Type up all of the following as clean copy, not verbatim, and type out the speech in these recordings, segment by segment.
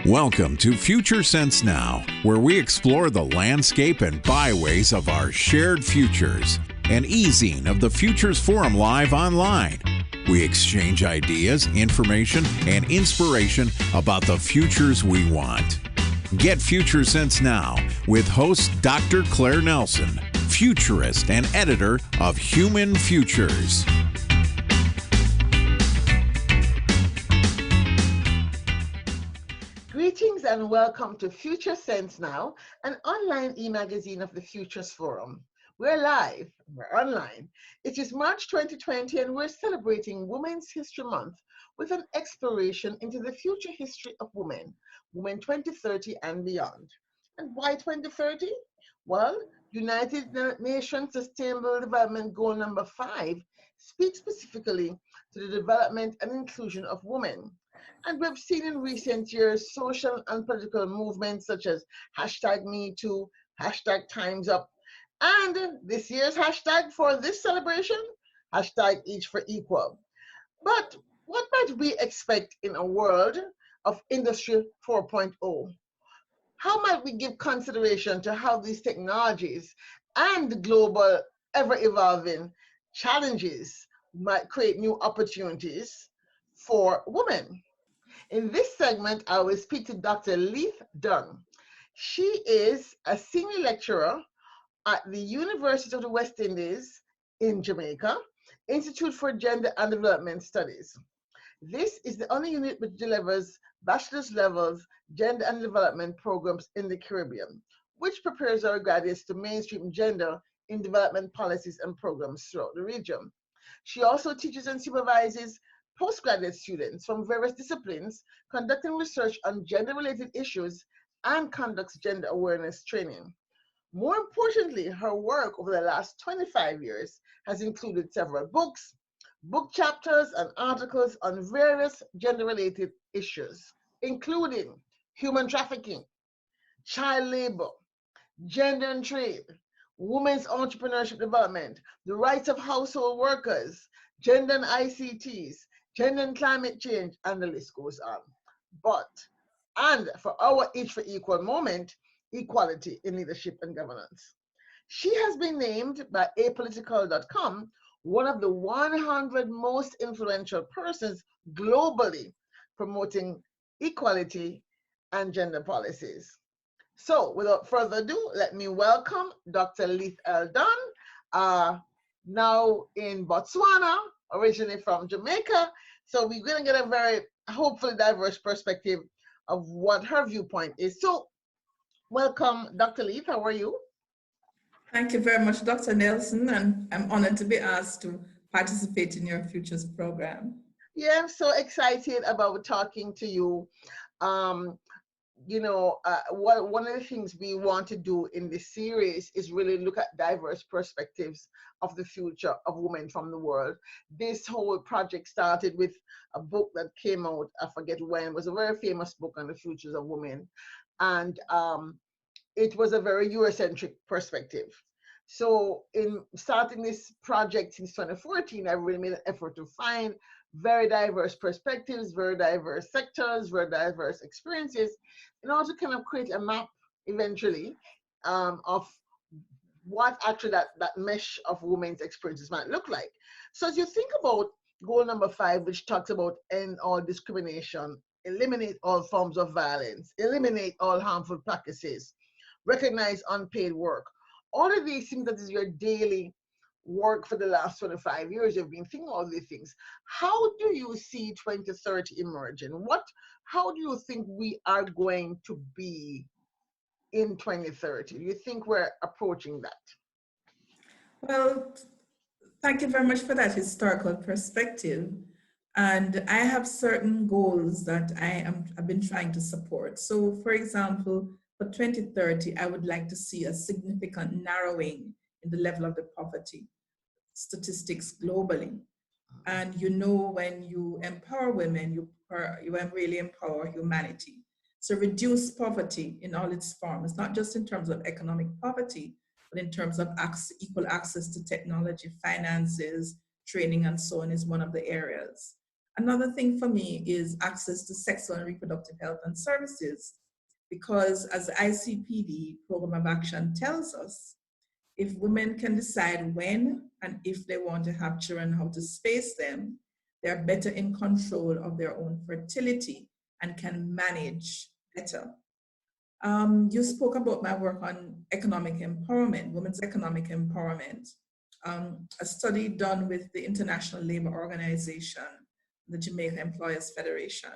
Welcome to Future Sense Now, where we explore the landscape and byways of our shared futures. An e-zine of the Futures Forum live online. We exchange ideas, information, and inspiration about the futures we want. Get Future Sense Now with host Dr. Claire Nelson, futurist and editor of Human Futures. Greetings and welcome to Future Sense Now, an online e-magazine of the Futures Forum. We're live, we're online. It is March 2020 and we're celebrating Women's History Month with an exploration into the future history of women 2030 and beyond. And why 2030? Well, United Nations Sustainable Development Goal number 5 speaks specifically to the development and inclusion of women. And we've seen in recent years social and political movements such as #MeToo, #TimesUp, and this year's hashtag for this celebration, #EachForEqual. But what might we expect in a world of Industry 4.0? How might we give consideration to how these technologies and the global ever-evolving challenges might create new opportunities for women? In this segment, I will speak to Dr. Leith Dunn. She is a senior lecturer at the University of the West Indies in Jamaica, Institute for Gender and Development Studies. This is the only unit which delivers bachelor's levels gender and development programs in the Caribbean, which prepares our graduates to mainstream gender in development policies and programs throughout the region. She also teaches and supervises postgraduate students from various disciplines conducting research on gender-related issues and conducts gender awareness training. More importantly, her work over the last 25 years has included several books, book chapters, and articles on various gender-related issues, including human trafficking, child labor, gender and trade, women's entrepreneurship development, the rights of household workers, gender and ICTs, gender and climate change, and the list goes on. And for our Each for Equal moment, equality in leadership and governance. She has been named by apolitical.com one of the 100 most influential persons globally promoting equality and gender policies. So without further ado, let me welcome Dr. Leith Dunn, now in Botswana, originally from Jamaica. So we're going to get a very hopefully diverse perspective of what her viewpoint is. So welcome, Dr. Leith. How are you? Thank you very much, Dr. Nelson, and I'm honored to be asked to participate in your Futures program. Yeah, I'm so excited about talking to you. One of the things we want to do in this series is really look at diverse perspectives of the future of women from the world. This whole project started with a book that came out, I forget when, it was a very famous book on the futures of women. And it was a very Eurocentric perspective. So in starting this project since 2014, I really made an effort to find very diverse perspectives, very diverse sectors, very diverse experiences, in order to kind of create a map eventually of what actually that mesh of women's experiences might look like. So as you think about goal number 5, which talks about end all discrimination, eliminate all forms of violence, eliminate all harmful practices, recognize unpaid work, all of these things that is your daily work for the last 25 years, you've been thinking all these things. How do you see 2030 emerging? How do you think we are going to be in 2030? Do you think we're approaching that? Well, thank you very much for that historical perspective. And I have certain goals that I've been trying to support. So for example, for 2030, I would like to see a significant narrowing in the level of the poverty statistics globally. And when you empower women, you really empower humanity. So reduce poverty in all its forms, not just in terms of economic poverty, but in terms of equal access to technology, finances, training, and so on is one of the areas. Another thing for me is access to sexual and reproductive health and services, because as the ICPD program of action tells us, if women can decide when and if they want to have children, how to space them, they're better in control of their own fertility and can manage better. You spoke about my work on economic empowerment, women's economic empowerment. A study done with the International Labour Organization, the Jamaican Employers Federation.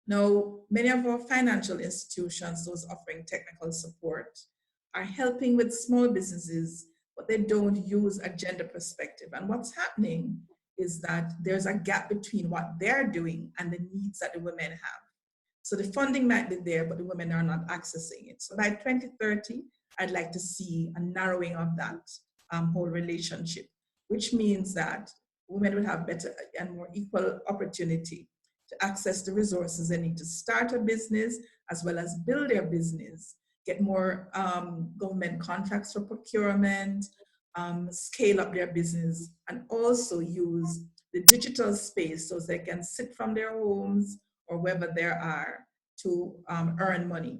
Now, many of our financial institutions, those offering technical support, are helping with small businesses, but they don't use a gender perspective. And what's happening is that there's a gap between what they're doing and the needs that the women have. So the funding might be there, but the women are not accessing it. So by 2030, I'd like to see a narrowing of that whole relationship, which means that women will have better and more equal opportunity to access the resources they need to start a business, as well as build their business, get more government contracts for procurement, scale up their business, and also use the digital space so they can sit from their homes or wherever they are to earn money.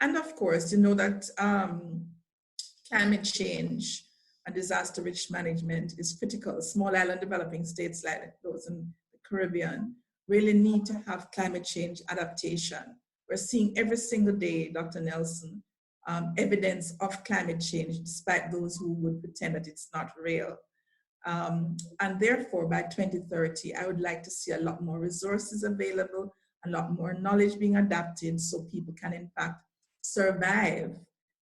And of course, you know that climate change and disaster risk management is critical. Small island developing states like those in the Caribbean really need to have climate change adaptation. We're seeing every single day, Dr. Nelson, evidence of climate change, despite those who would pretend that it's not real. And therefore, by 2030, I would like to see a lot more resources available, a lot more knowledge being adapted so people can, in fact, survive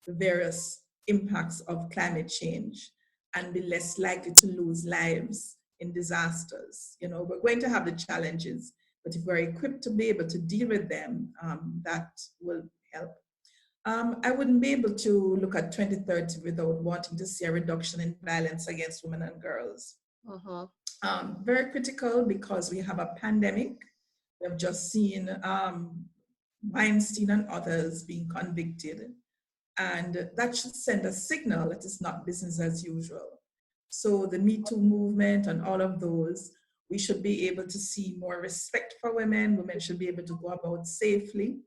the various impacts of climate change and be less likely to lose lives in disasters. You know, we're going to have the challenges, but if we're equipped to be able to deal with them, that will help. I wouldn't be able to look at 2030 without wanting to see a reduction in violence against women and girls. Very critical because we have a pandemic. We have just seen Weinstein and others being convicted. And that should send a signal that it's not business as usual. So the Me Too movement and all of those, we should be able to see more respect for women. Women should be able to go about safely.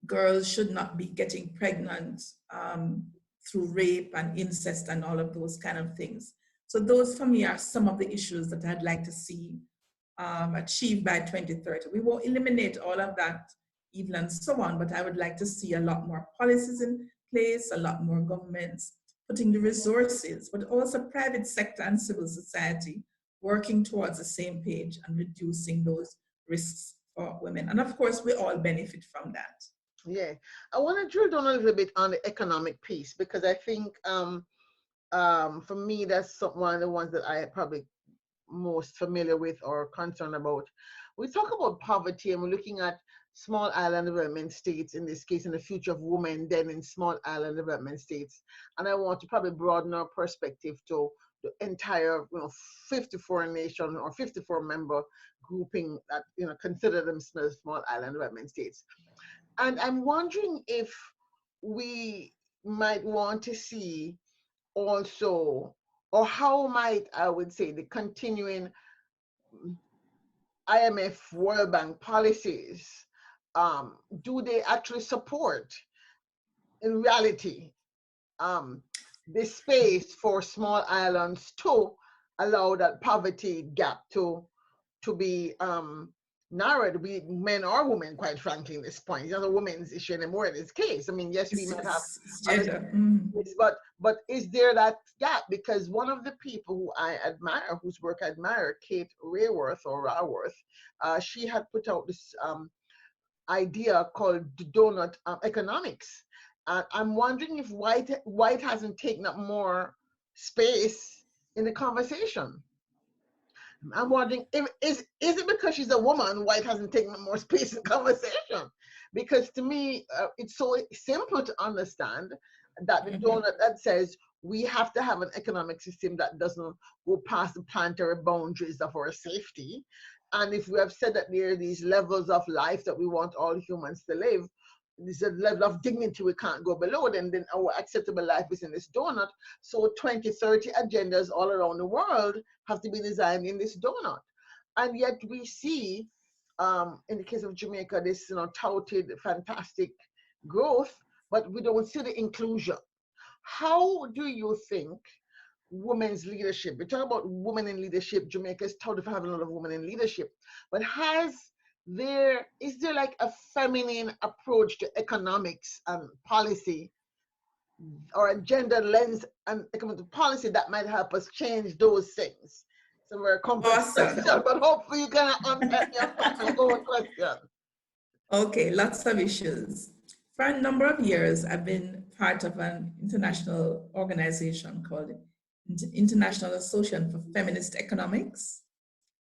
Girls should not be getting pregnant through rape and incest and all of those kind of things. So those for me are some of the issues that I'd like to see achieved by 2030. We won't eliminate all of that evil and so on, but I would like to see a lot more policies in place, a lot more governments putting the resources, but also private sector and civil society working towards the same page and reducing those risks for women. And of course, we all benefit from that. Yeah, I want to drill down a little bit on the economic piece, because I think for me, that's one of the ones that I probably most familiar with or concerned about. We talk about poverty and we're looking at small island development states, in this case, in the future of women, then in small island development states. And I want to probably broaden our perspective to the entire 54 nation or 54 member grouping that consider themselves small island development states. And I'm wondering if we might want to see also, or how might, I would say, the continuing IMF World Bank policies, do they actually support, in reality, this space for small islands to allow that poverty gap to be narrowed, be men or women, quite frankly, in this point. It's not a woman's issue anymore in this case. I mean, yes, we might have gender. But is there that gap? Because one of the people who I admire, whose work I admire, Kate Raworth, she had put out this idea called donut economics. I'm wondering if white hasn't taken up more space in the conversation. I'm wondering, is it because she's a woman, white hasn't taken up more space in the conversation? Because to me, it's so simple to understand that the donut that says we have to have an economic system that doesn't go past the planetary boundaries of our safety. And if we have said that there are these levels of life that we want all humans to live, there's a level of dignity we can't go below, then our acceptable life is in this donut. So 2030 agendas all around the world have to be designed in this donut. And yet we see, in the case of Jamaica, this touted fantastic growth, but we don't see the inclusion. How do you think women's leadership? We talk about women in leadership. Jamaica is touted for having a lot of women in leadership, but is there like a feminine approach to economics and policy, or a gender lens and economic policy that might help us change those things? So we're a complex Awesome. question, but hopefully you can unpack your own question. Okay, lots of issues. For a number of years, I've been part of an international organization called International Association for Feminist Economics.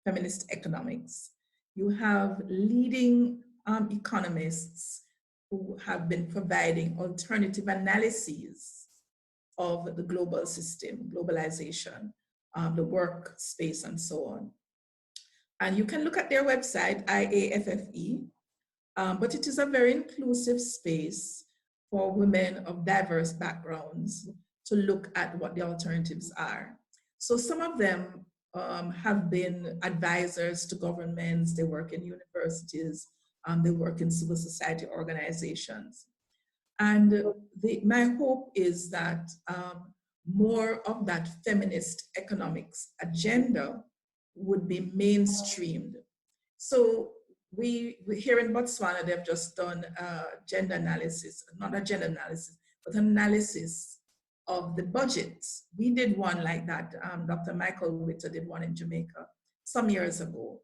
Feminist Economics. You have leading economists who have been providing alternative analyses of the global system, globalization, the workspace, and so on. And you can look at their website, IAFFE, but it is a very inclusive space for women of diverse backgrounds to look at what the alternatives are. So some of them have been advisors to governments, they work in universities, they work in civil society organizations. And my hope is that more of that feminist economics agenda would be mainstreamed. So we here in Botswana, they've just done gender analysis, not a gender analysis, but an analysis of the budgets. We did one like that. Dr. Michael Witter did one in Jamaica some years ago.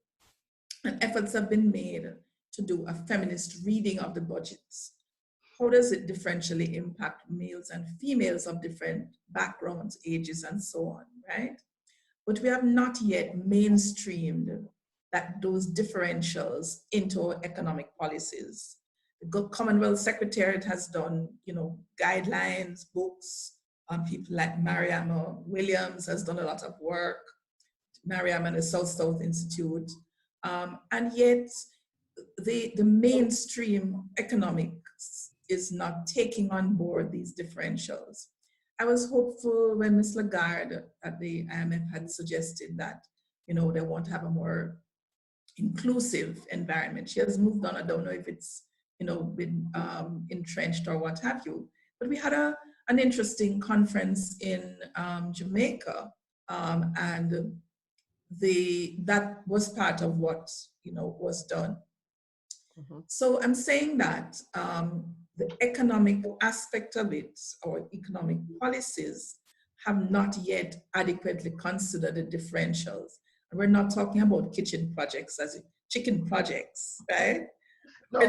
And efforts have been made to do a feminist reading of the budgets. How does it differentially impact males and females of different backgrounds, ages, and so on, right? But we have not yet mainstreamed those differentials into economic policies. The Commonwealth Secretariat has done, guidelines, books. People like Mariama Williams has done a lot of work. Mariama and the South Institute, and yet the mainstream economics is not taking on board these differentials. I was hopeful when Ms. Lagarde at the IMF had suggested that, they want to have a more inclusive environment. She has moved on. I don't know if it's, been entrenched or what have you. But we had an interesting conference in Jamaica, and that was part of what, was done. Mm-hmm. So I'm saying that the economic aspect of it, or economic policies, have not yet adequately considered the differentials. And we're not talking about kitchen projects as chicken projects, right? No.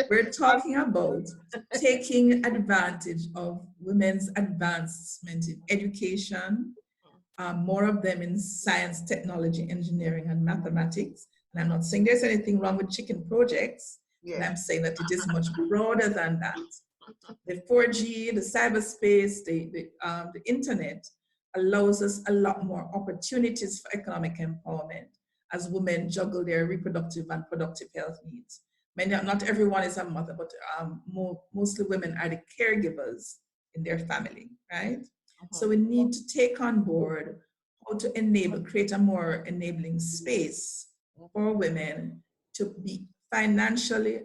We're talking about taking advantage of women's advancement in education, more of them in science, technology, engineering, and mathematics. And I'm not saying there's anything wrong with chicken projects, yeah. And I'm saying that it is much broader than that. The 4G, the cyberspace, the internet allows us a lot more opportunities for economic empowerment as women juggle their reproductive and productive health needs. Not everyone is a mother, but mostly women are the caregivers in their family, right? Uh-huh. So we need to take on board how to create a more enabling space for women to be financially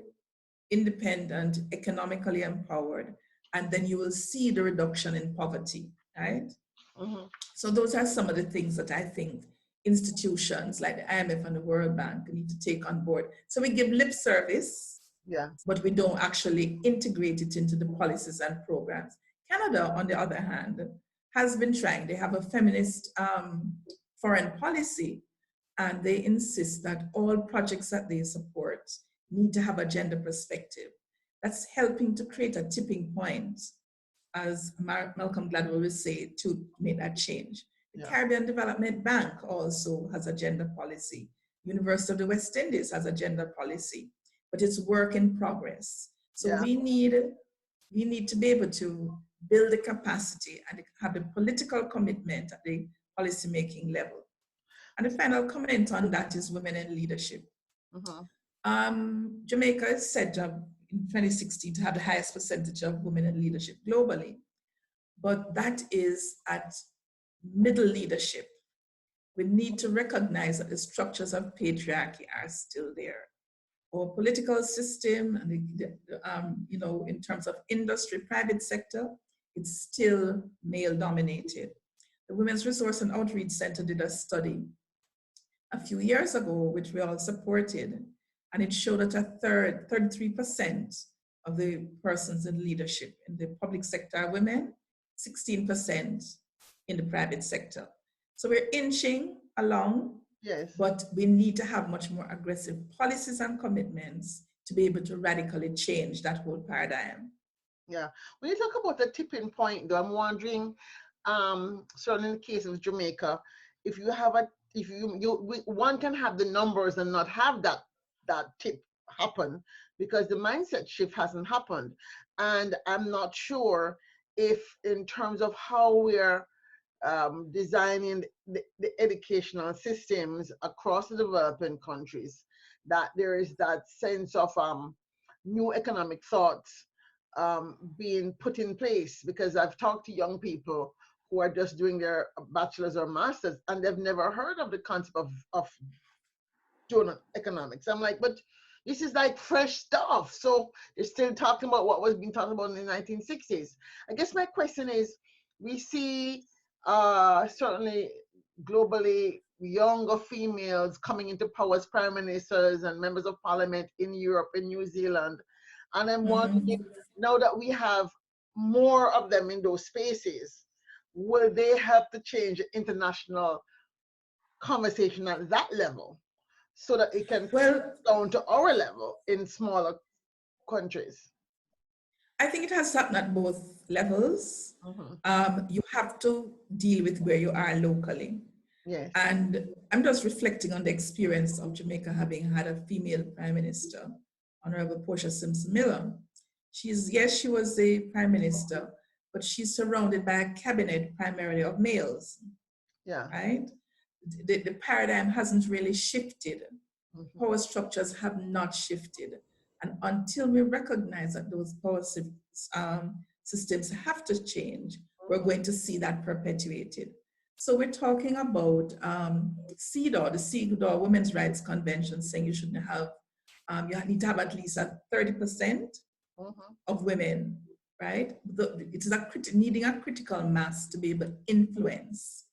independent, economically empowered, and then you will see the reduction in poverty, right? Uh-huh. So those are some of the things that I think institutions like the IMF and the World Bank need to take on board. So we give lip service, yeah, but we don't actually integrate it into the policies and programs. Canada, on the other hand, has been trying. They have a feminist foreign policy, and they insist that all projects that they support need to have a gender perspective. That's helping to create a tipping point, as Malcolm Gladwell will say, to make that change. The Caribbean Development Bank also has a gender policy. University of the West Indies has a gender policy, but it's work in progress. So we need to be able to build the capacity and have the political commitment at the policymaking level. And the final comment on that is women in leadership. Jamaica is said to have, in 2016, to have the highest percentage of women in leadership globally, but that is at middle leadership. we need to recognize that the structures of patriarchy are still there. Our political system and you know, in terms of industry, private sector, it's still male dominated. The Women's Resource and Outreach Center did a study a few years ago, which we all supported, and it showed that 33% of the persons in leadership in the public sector are women, 16% in the private sector. So we're inching along, Yes. but we need to have much more aggressive policies and commitments to be able to radically change that whole paradigm. Yeah. When you talk about the tipping point, though, I'm wondering, certainly in the case of Jamaica, if you have one can have the numbers and not have that tip happen because the mindset shift hasn't happened, and I'm not sure if, in terms of how we're designing the educational systems across the developing countries, that there is that sense of new economic thoughts being put in place, because I've talked to young people who are just doing their bachelor's or master's and they've never heard of the concept of donut economics. I'm like, but this is like fresh stuff. So they're still talking about what was being talked about in the 1960s. I guess my question is, we see certainly globally younger females coming into power as prime ministers and members of parliament in Europe and New Zealand. And I'm wondering, now that we have more of them in those spaces, will they help to change the international conversation at that level so that it can Well, down to our level in smaller countries? I think it has happened at both levels. You have to deal with where you are locally. Yes. And I'm just reflecting on the experience of Jamaica having had a female prime minister, Honorable Portia Simpson Miller. She was the prime minister, but she's surrounded by a cabinet primarily of males. Yeah. Right? The paradigm hasn't really shifted. Power structures have not shifted. And until we recognize that those power systems have to change, we're going to see that perpetuated. So we're talking about CEDAW, the CEDAW Women's Rights Convention, saying you shouldn't have, you need to have at least 30% of women, right? It is needing a critical mass to be able to influence,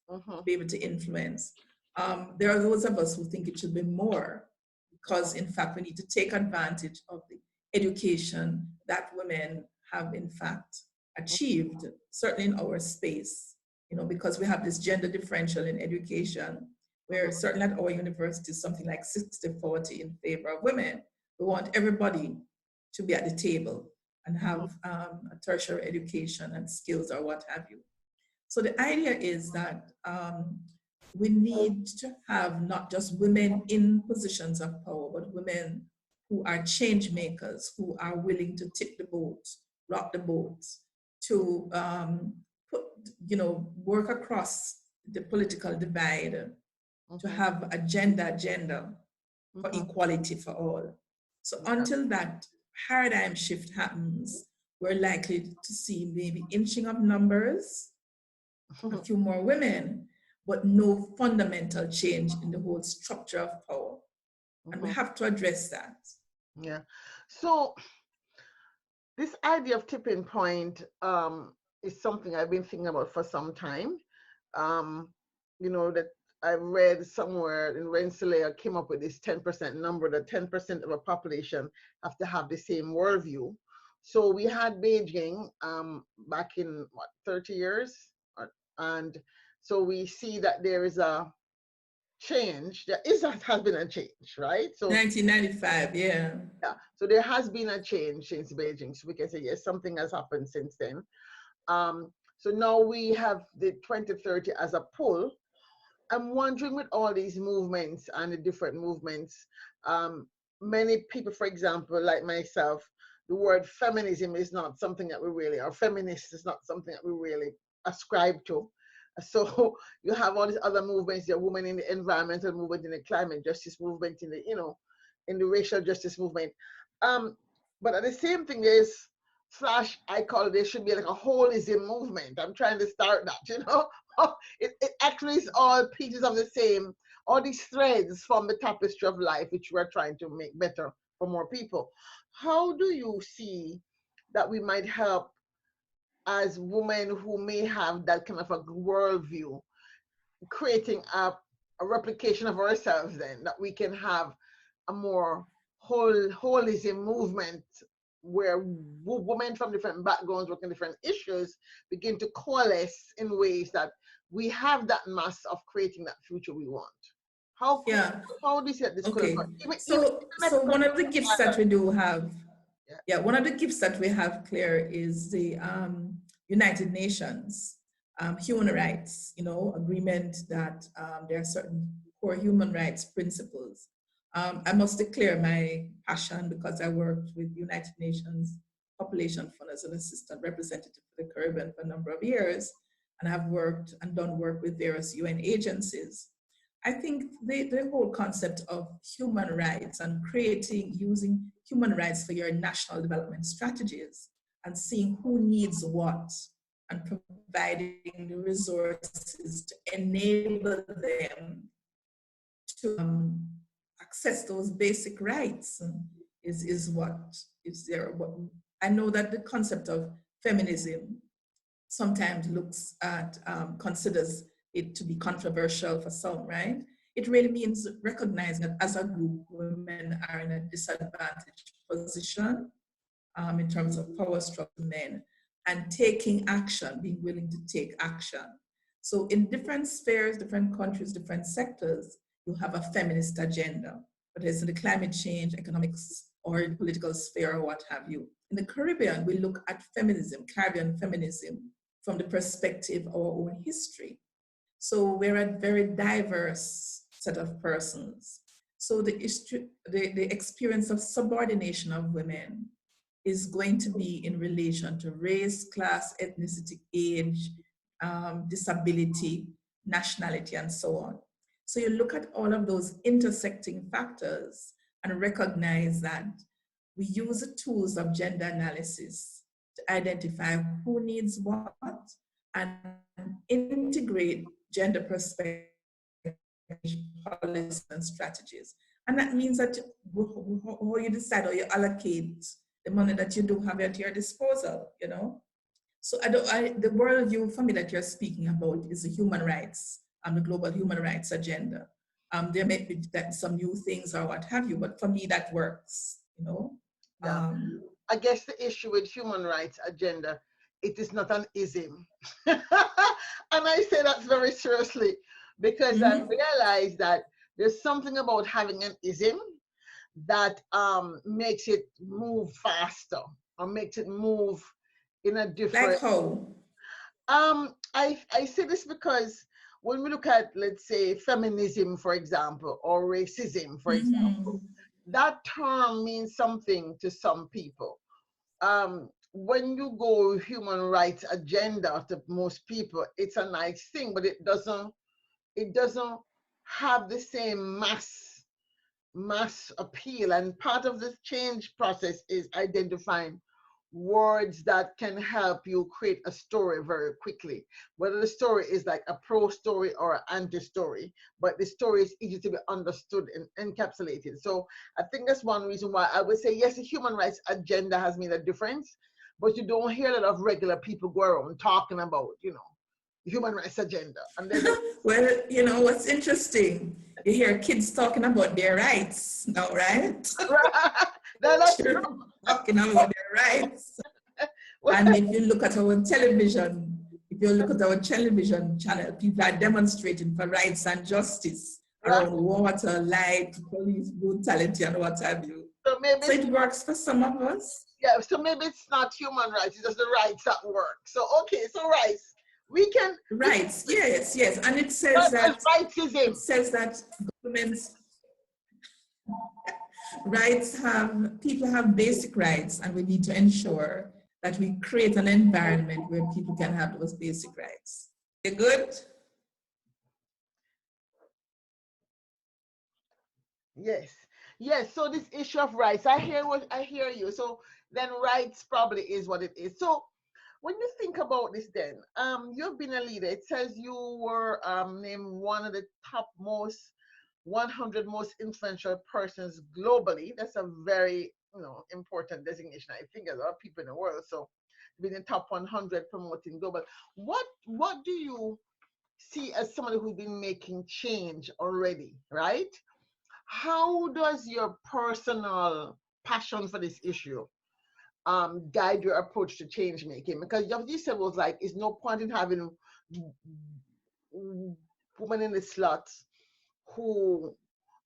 There are those of us who think it should be more, because in fact we need to take advantage of the education that women have in fact achieved, certainly in our space, you know, because we have this gender differential in education, where certainly at our university is something like 60-40 in favor of women. We want everybody to be at the table and have a tertiary education and skills or what have you. So the idea is that we need to have not just women in positions of power, but women who are change makers, who are willing to tip the boat, rock the boat, to work across the political divide, to have a gender agenda for equality for all. So until that paradigm shift happens, we're likely to see maybe inching of numbers, a few more women, but no fundamental change in the whole structure of power. And we have to address that. Yeah. So this idea of tipping point is something I've been thinking about for some time. You know, that I read somewhere in Rensselaer came up with this 10% number, that 10% of a population have to have the same worldview. So we had Beijing back in 30 years? And so we see that there is a change. There has been a change, right? So 1995, yeah. Yeah. So there has been a change since Beijing. So we can say, yes, something has happened since then. So now we have the 2030 as a pull. I'm wondering, with all these movements and the different movements, many people, for example, like myself, the word feminism is not something that we really, or feminist is not something that we really ascribe to. So you have all these other movements, the women in the environmental movement, in the climate justice movement, in the, in the racial justice movement. But at the same thing is, slash, I call it, there should be like a holism movement. I'm trying to start that, you know. It actually is all pieces of the same, all these threads from the tapestry of life, which we're trying to make better for more people. How do you see that we might help as women who may have that kind of a worldview, creating a replication of ourselves, then that we can have a more holism movement where women from different backgrounds working different issues begin to coalesce in ways that we have that mass of creating that future we want. How Yeah. how do you see that this could Okay. occur? So one of the gifts that we do have, yeah, one of the gifts that we have, Claire, is the United Nations human rights, agreement that there are certain core human rights principles. I must declare my passion because I worked with United Nations Population Fund as an assistant representative for the Caribbean for a number of years, and I've worked and done work with various UN agencies. I think the whole concept of human rights and using human rights for your national development strategies and seeing who needs what and providing the resources to enable them to access those basic rights is what is there. I know that the concept of feminism sometimes considers it to be controversial for some, right? It really means recognizing that as a group, women are in a disadvantaged position in terms of power structure men, and taking action, being willing to take action. So in different spheres, different countries, different sectors, you have a feminist agenda, whether it's in the climate change, economics, or in the political sphere, or what have you. In the Caribbean, we look at Caribbean feminism, from the perspective of our own history. So we're a very diverse set of persons. So the experience of subordination of women is going to be in relation to race, class, ethnicity, age, disability, nationality, and so on. So you look at all of those intersecting factors and recognize that we use the tools of gender analysis to identify who needs what and integrate gender perspective policies and strategies. And that means that how you decide or you allocate the money that you do have at your disposal, So the worldview for me that you're speaking about is the human rights and the global human rights agenda. There may be some new things or what have you, but for me that works, Yeah. I guess the issue with human rights agenda, it is not an ism. And I say that very seriously because I realize that there's something about having an ism that makes it move faster or makes it move in a different. Like how? I say this because when we look at, let's say, feminism, for example, or racism, for example, that term means something to some people. When you go human rights agenda to most people, it's a nice thing, but it doesn't have the same mass appeal. And part of this change process is identifying words that can help you create a story very quickly, whether the story is like a pro story or an anti story, but the story is easy to be understood and encapsulated. So I think that's one reason why I would say yes, the human rights agenda has made a difference, but you don't hear a lot of regular people go around talking about the human rights agenda. And then well, what's interesting, you hear kids talking about their rights now, right? That's true. Talking about their rights. And if you look at our television, channel, people are demonstrating for rights and justice around water, light, police brutality, and what have you. So it works for some of us. Yeah, so maybe it's not human rights, it's just the rights that work. So okay, so rights. We can rights, yes, and it says that governments people have basic rights, and we need to ensure that we create an environment where people can have those basic rights. You good? Yes. Yes, so this issue of rights, I hear you. So then rights probably is what it is. So when you think about this then, you've been a leader. It says you were named one of the top most 100 most influential persons globally. That's a very, important designation. I think there's a lot of people in the world. So being in top 100 promoting global. What do you see as somebody who's been making change already, right? How does your personal passion for this issue guide your approach to change making? Because what you said was like, it's no point in having women in the slots who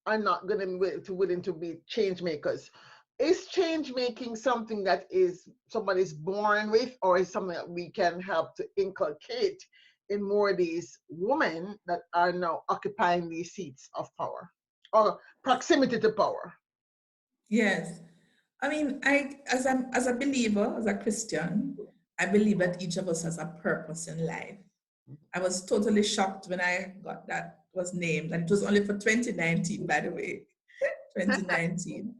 are not going to be willing to be change makers. Is change making something that is somebody's born with, or is something that we can help to inculcate in more of these women that are now occupying these seats of power or proximity to power? Yes. I mean, as a believer, as a Christian, I believe that each of us has a purpose in life. I was totally shocked when I got that was named, and it was only for 2019, by the way, 2019.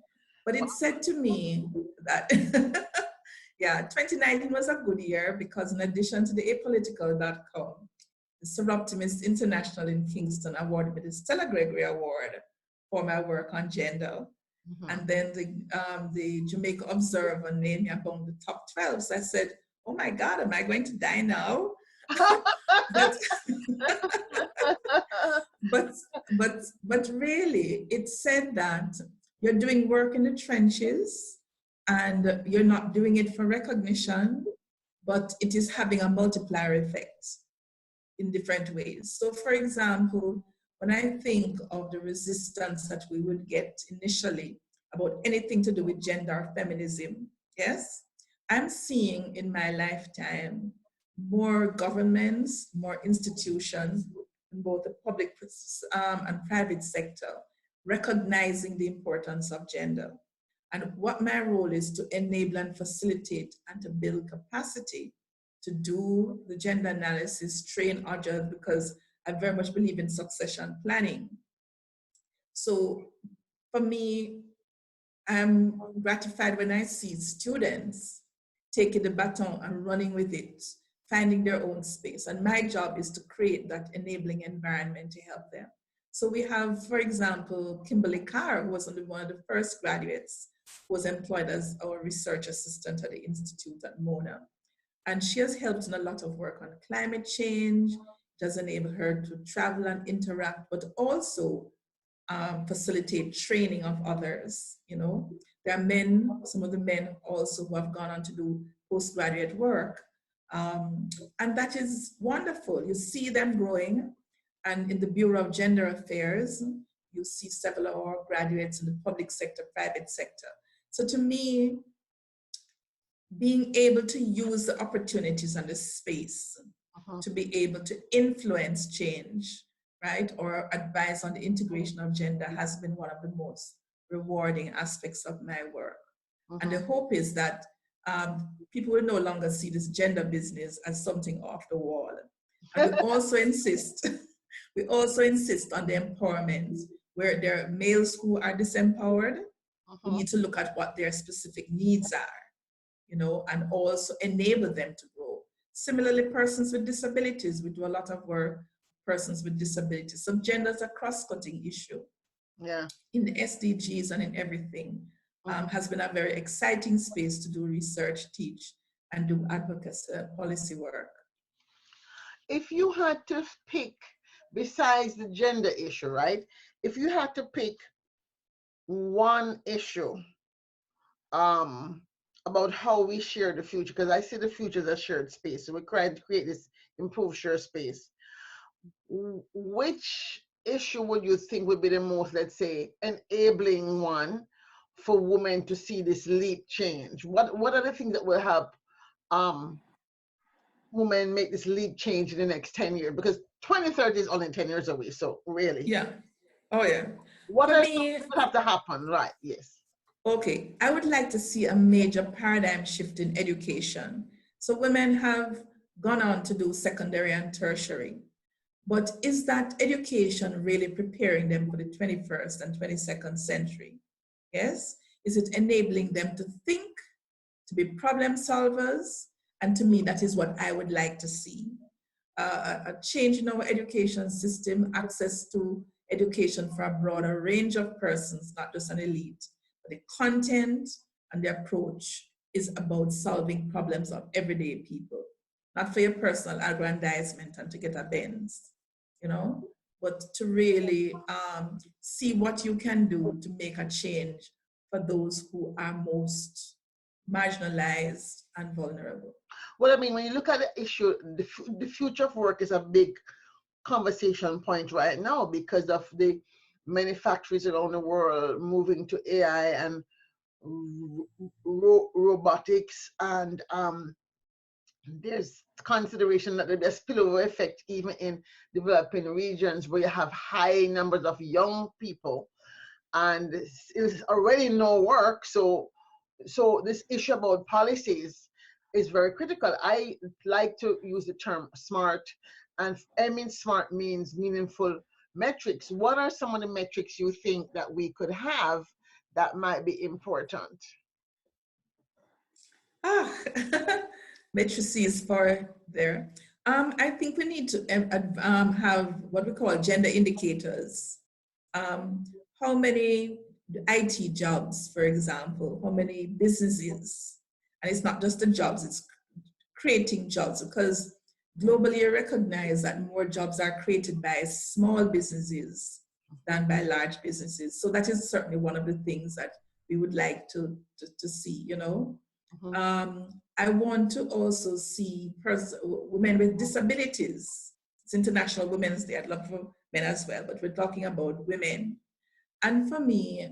But it said to me that, yeah, 2019 was a good year because in addition to the apolitical.com, the Sir Optimist International in Kingston awarded me the Stella Gregory Award for my work on gender. Mhm. And then the Jamaica Observer named me among the top 12. So I said, oh my God, am I going to die now? but, but, but really, it said that you're doing work in the trenches and you're not doing it for recognition, but it is having a multiplier effect in different ways. So for example, when I think of the resistance that we would get initially about anything to do with gender or feminism, yes, I'm seeing in my lifetime more governments, more institutions in both the public and private sector recognizing the importance of gender. And what my role is to enable and facilitate and to build capacity to do the gender analysis, train others, because I very much believe in succession planning. So for me, I'm gratified when I see students taking the baton and running with it, finding their own space. And my job is to create that enabling environment to help them. So we have, for example, Kimberly Carr, who was one of the first graduates, who was employed as our research assistant at the Institute at Mona. And she has helped in a lot of work on climate change. It has enabled her to travel and interact, but also facilitate training of others. You know, there are men, some of the men also who have gone on to do postgraduate work. And that is wonderful. You see them growing. And in the Bureau of Gender Affairs, you see several of our graduates in the public sector, private sector. So to me, being able to use the opportunities and the space to be able to influence change, right, or advise on the integration of gender has been one of the most rewarding aspects of my work. And the hope is that people will no longer see this gender business as something off the wall. And we also insist on the empowerment where there are males who are disempowered. We need to look at what their specific needs are, you know, and also enable them to grow. Similarly, persons with disabilities, we do a lot of work, persons with disabilities. So gender is a cross-cutting issue. Yeah. In the SDGs and in everything, has been a very exciting space to do research, teach, and do advocacy policy work. If you had to pick, besides the gender issue, right? If you had to pick one issue about how we share the future, because I see the future as a shared space. So we're trying to create this improved shared space. Which issue would you think would be the most, let's say, enabling one for women to see this leap change? What are the things that will help women make this leap change in the next 10 years? Because 2030 is only 10 years away, so really. Yeah. Oh yeah. What For are me, things that have to happen? Right, yes. Okay, I would like to see a major paradigm shift in education. So women have gone on to do secondary and tertiary, but is that education really preparing them for the 21st and 22nd century? Yes? Is it enabling them to think, to be problem solvers? And to me, that is what I would like to see. A change in our education system, access to education for a broader range of persons, not just an elite. But the content and the approach is about solving problems of everyday people, not for your personal aggrandizement and to get a Benz, you know, but to really see what you can do to make a change for those who are most marginalized and vulnerable. Well, I mean, when you look at the issue, the future of work is a big conversation point right now because of the many factories around the world moving to AI and robotics, and there's consideration that there'll be a spillover effect even in developing regions where you have high numbers of young people and it's already no work. So this issue about policies is very critical. I like to use the term SMART, and I mean SMART means meaningful metrics. What are some of the metrics you think that we could have that might be important? Matrices for there. I think we need to have what we call gender indicators. How many IT jobs, for example, how many businesses, and it's not just the jobs, it's creating jobs, because globally you recognize that more jobs are created by small businesses than by large businesses. So that is certainly one of the things that we would like to see, you know. Mm-hmm. I want to also see women with disabilities. It's International Women's Day. I'd love for men as well, but we're talking about women. And for me,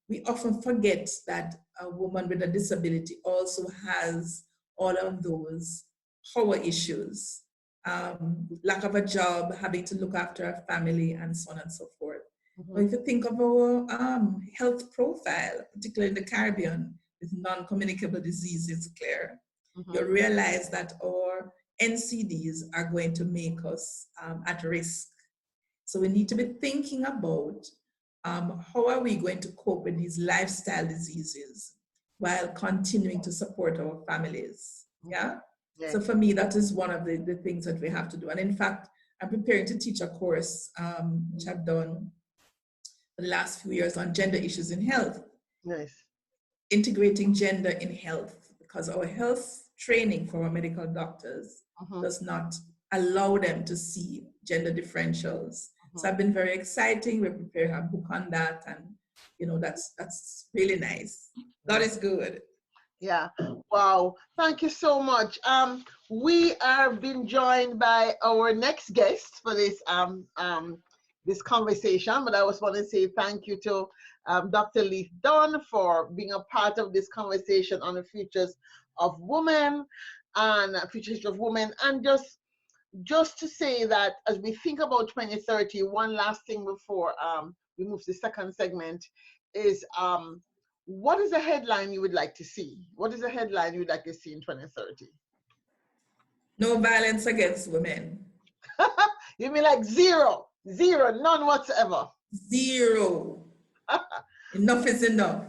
we often forget that a woman with a disability also has all of those power issues, lack of a job, having to look after a family, and so on and so forth. Mm-hmm. But if you think of our health profile, particularly in the Caribbean, with non-communicable diseases, Claire, mm-hmm. you'll realize that our NCDs are going to make us at risk. So we need to be thinking about how are we going to cope with these lifestyle diseases while continuing to support our families, yeah? Yes. So for me, that is one of the things that we have to do. And in fact, I'm preparing to teach a course, which I've done for the last few years on gender issues in health. Nice. Integrating gender in health, because our health training for our medical doctors does not allow them to see gender differentials. So I've been very exciting. We're preparing a book on that, and you know, that's really nice. God is good. Yeah. Wow. Thank you so much. We are being joined by our next guest for this this conversation, but I just want to say thank you to Dr. Leith Dunn for being a part of this conversation on the futures of women and futures of women, and just to say that as we think about 2030, one last thing before we move to the second segment is what is the headline you would like to see? What is the headline you would like to see in 2030? No violence against women. You mean like zero, none whatsoever? Zero. Enough is enough.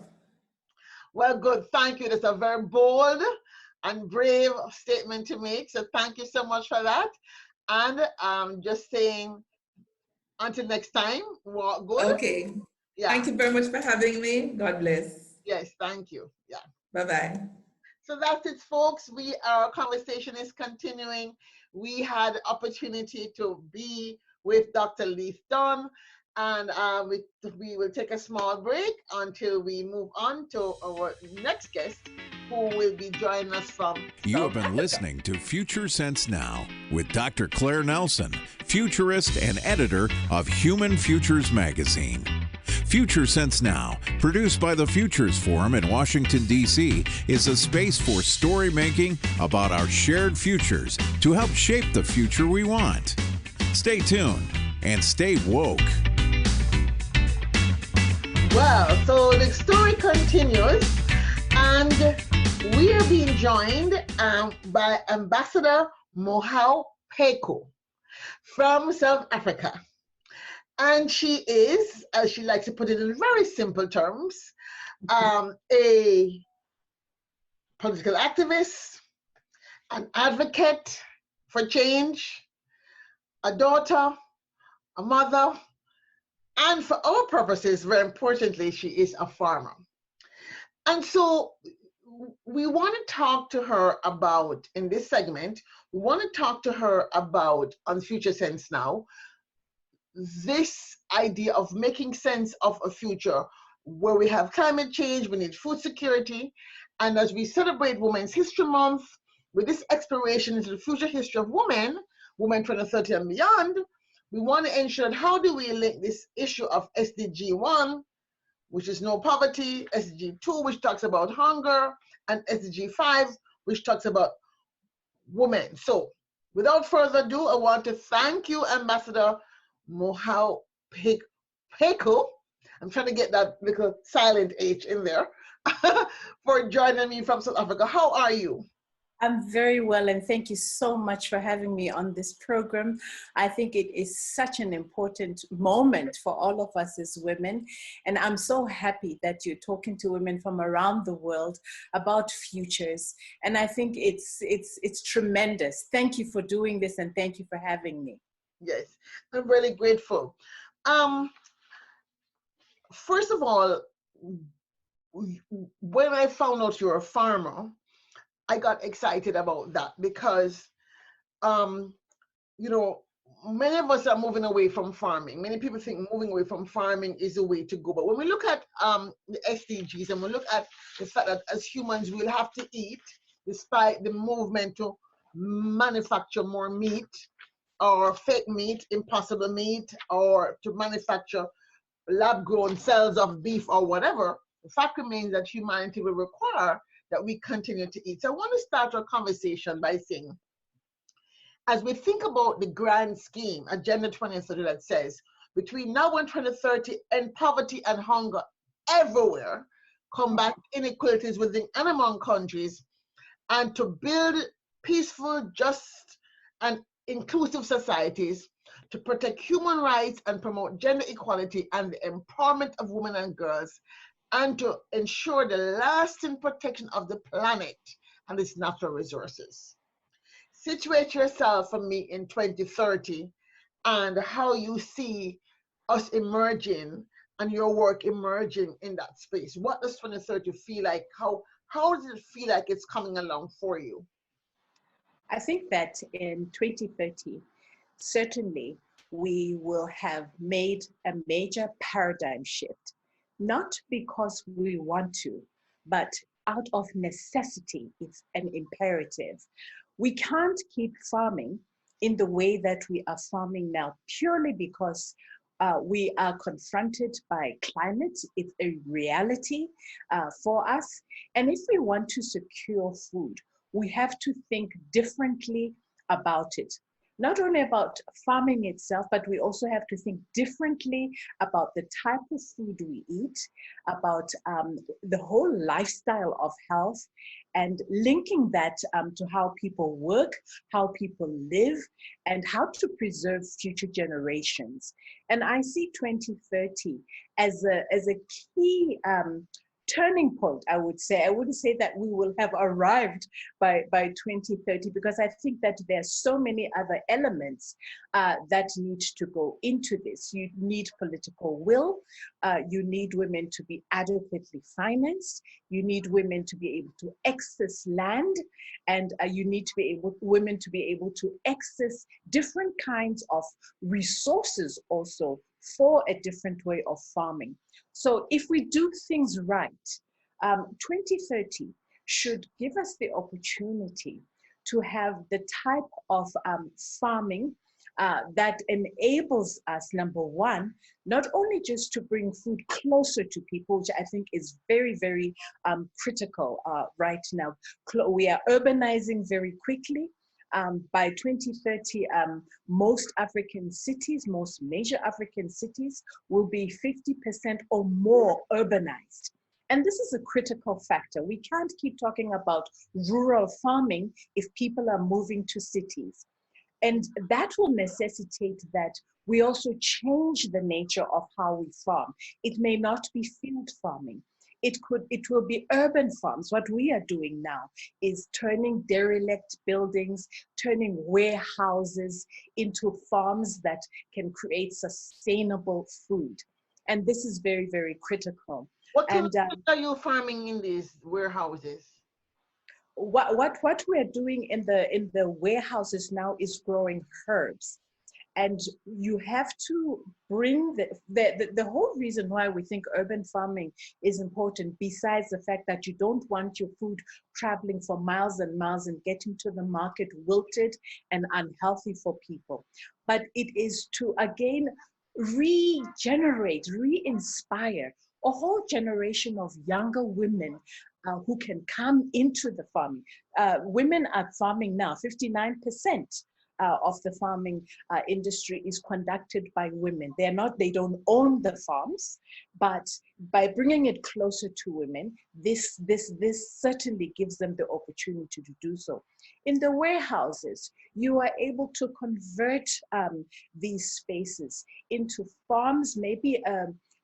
Well, good. Thank you. That's a very bold and brave statement to make. So thank you so much for that. And just saying until next time, walk good. Okay. Yeah. Thank you very much for having me. God bless. Yes, thank you. Yeah. Bye-bye. So that's it, folks. Our conversation is continuing. We had opportunity to be with Dr. Leith Dunn, and we will take a small break until we move on to our next guest, who will be joining us from You South have been Africa. Listening to Future Sense Now with Dr. Claire Nelson, futurist and editor of Human Futures magazine. Future Sense Now, produced by the Futures Forum in Washington, D.C., is a space for story making about our shared futures to help shape the future we want. Stay tuned and stay woke. Well, so the story continues, and we are being joined by Ambassador Mohau Pheko from South Africa. And she is, as she likes to put it in very simple terms, a political activist, an advocate for change, a daughter, a mother, and for our purposes, very importantly, she is a farmer. And so we want to talk to her about, in this segment, we want to talk to her about, on Future Sense Now, this idea of making sense of a future where we have climate change, we need food security, and as we celebrate Women's History Month, with this exploration into the future history of women, Women 2030 and beyond, we want to ensure how do we link this issue of SDG 1, which is no poverty, SDG 2, which talks about hunger, and SDG 5, which talks about women. So without further ado, I want to thank you, Ambassador Mohau Pheko. I'm trying to get that little silent H in there, for joining me from South Africa. How are you? I'm very well, and thank you so much for having me on this program. I think it is such an important moment for all of us as women, and I'm so happy that you're talking to women from around the world about futures, and I think it's tremendous. Thank you for doing this, and thank you for having me. Yes, I'm really grateful. First of all, when I found out you're a farmer, I got excited about that because, you know, many of us are moving away from farming. Many people think moving away from farming is the way to go. But when we look at the SDGs and we look at the fact that as humans we'll have to eat, despite the movement to manufacture more meat or fake meat, impossible meat, or to manufacture lab-grown cells of beef or whatever, the fact remains that humanity will require that we continue to eat. So I want to start our conversation by saying, as we think about the grand scheme, Agenda 2030, that says, between now and 2030, end poverty and hunger everywhere, combat inequalities within and among countries, and to build peaceful, just, and inclusive societies, to protect human rights and promote gender equality and the empowerment of women and girls, and to ensure the lasting protection of the planet and its natural resources. Situate yourself for me in 2030 and how you see us emerging and your work emerging in that space. What does 2030 feel like? How does it feel like it's coming along for you? I think that in 2030, certainly we will have made a major paradigm shift, not because we want to, but out of necessity. It's an imperative. We can't keep farming in the way that we are farming now, purely because we are confronted by climate. It's a reality for us. And if we want to secure food, we have to think differently about it. Not only about farming itself, but we also have to think differently about the type of food we eat, about the whole lifestyle of health, and linking that to how people work, how people live, and how to preserve future generations. And I see 2030 as a key turning point, I would say. I wouldn't say that we will have arrived by 2030, because I think that there are so many other elements that need to go into this. You need political will, you need women to be adequately financed, you need women to be able to access land, and you need to be able, women to be able to access different kinds of resources also for a different way of farming. So if we do things right, 2030 should give us the opportunity to have the type of farming that enables us, number one, not only just to bring food closer to people, which I think is very, very critical right now. We are urbanizing very quickly. By 2030, most African cities, most major African cities will be 50% or more urbanized. And this is a critical factor. We can't keep talking about rural farming if people are moving to cities. And that will necessitate that we also change the nature of how we farm. It may not be field farming. It will be urban farms. What we are doing now is turning derelict buildings, turning warehouses into farms that can create sustainable food. And this is very, very critical. What kind of food are you farming in these warehouses? What we're doing in the warehouses now is growing herbs. And you have to bring the whole reason why we think urban farming is important, besides the fact that you don't want your food traveling for miles and miles and getting to the market wilted and unhealthy for people. But it is to, again, regenerate, re-inspire a whole generation of younger women who can come into the farming. Women are farming now, 59%. Of the farming industry is conducted by women. They don't own the farms, but by bringing it closer to women, this certainly gives them the opportunity to do so. In the warehouses, you are able to convert these spaces into farms, maybe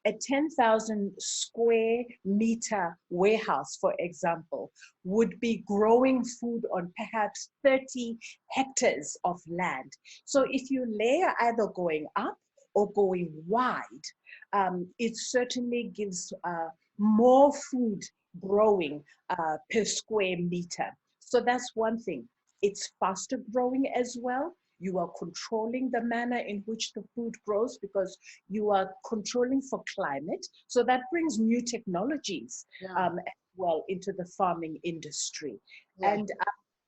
a 10,000 square meter warehouse, for example, would be growing food on perhaps 30 hectares of land. So if you layer either going up or going wide, it certainly gives more food growing per square meter. So that's one thing. It's faster growing as well. You are controlling the manner in which the food grows because you are controlling for climate. So that brings new technologies as well into the farming industry. Yeah. And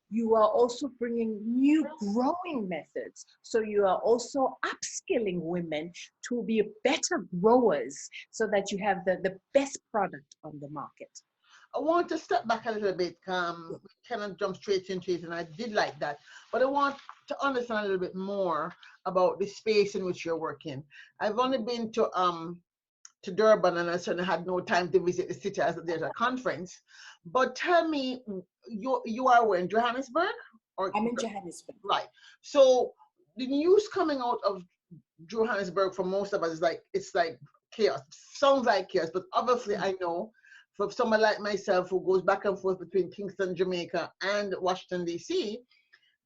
you are also bringing new growing methods. So you are also upskilling women to be better growers so that you have the best product on the market. I want to step back a little bit, we kind of jump straight into it, and I did like that. But I want to understand a little bit more about the space in which you're working. I've only been to Durban, and I certainly had no time to visit the city as there's a conference. But tell me, you are where, in Johannesburg? I'm in Johannesburg. Right. So the news coming out of Johannesburg for most of us is it's like chaos. Sounds like chaos, but obviously I know, for someone like myself who goes back and forth between Kingston, Jamaica, and Washington, D.C.,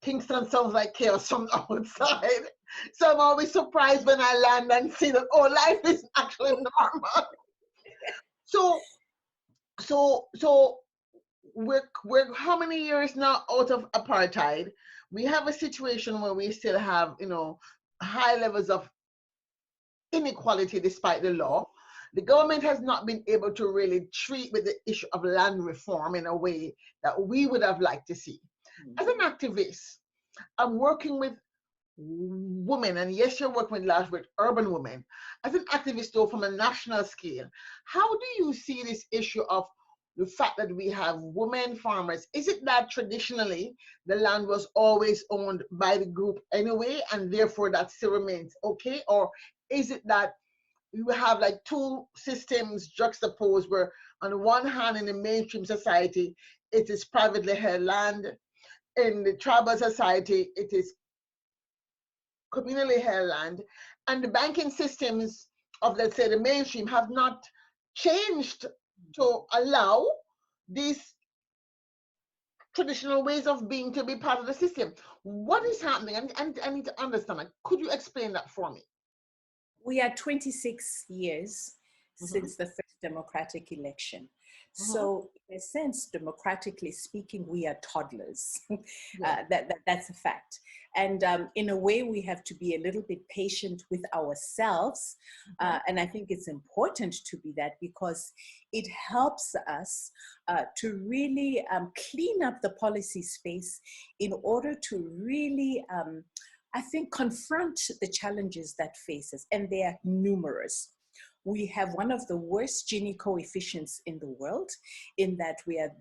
Kingston sounds like chaos from the outside. So I'm always surprised when I land and see that, oh, life is actually normal. So we're how many years now out of apartheid? We have a situation where we still have, high levels of inequality despite the law. The government has not been able to really treat with the issue of land reform in a way that we would have liked to see. As an activist, I'm working with women, and yes, you're working with urban women. As an activist, though, from a national scale, how do you see this issue of the fact that we have women farmers? Is it that traditionally the land was always owned by the group anyway, and therefore that still remains okay? Or is it that you have like two systems juxtaposed, where on the one hand, in the mainstream society, it is privately held land. In the tribal society, it is communally held land. And the banking systems of, let's say, the mainstream have not changed to allow these traditional ways of being to be part of the system. What is happening? And I need to understand. Could you explain that for me? We are 26 years since the first democratic election. So in a sense, democratically speaking, we are toddlers. That's a fact. And in a way, we have to be a little bit patient with ourselves. And I think it's important to be that, because it helps us to really clean up the policy space in order to really, I think, confront the challenges that face us, and they are numerous. We have one of the worst Gini coefficients in the world, in that we are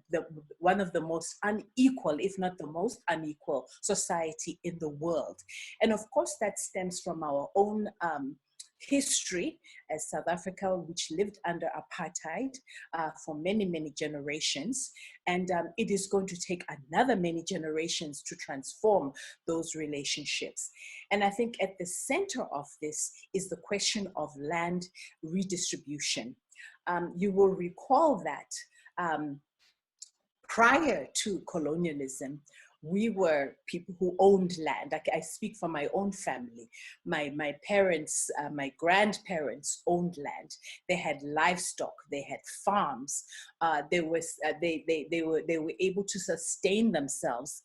one of the most unequal, if not the most unequal society in the world. And of course, that stems from our own history as South Africa, which lived under apartheid for many, many generations. And it is going to take another many generations to transform those relationships. And I think at the center of this is the question of land redistribution. You will recall that prior to colonialism, we were people who owned land. I speak for my own family. My parents, my grandparents owned land. They had livestock. They had farms. They were able to sustain themselves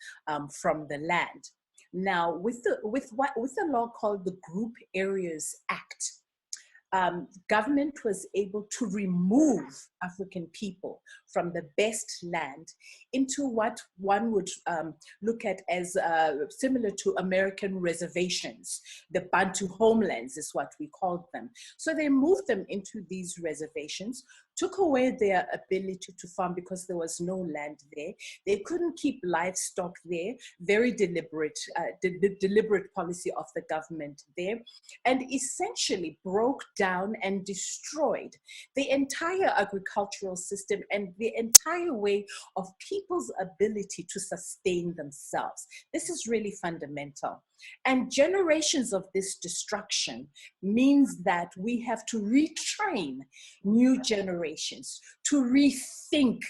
from the land. Now, with the law called the Group Areas Act, government was able to remove African people from the best land into what one would look at as similar to American reservations. The Bantu homelands is what we called them. So they moved them into these reservations, took away their ability to farm because there was no land there. They couldn't keep livestock there. Very deliberate policy of the government there, and essentially broke down and destroyed the entire agricultural system and the entire way of people's ability to sustain themselves. This is really fundamental. And generations of this destruction means that we have to retrain new generations to rethink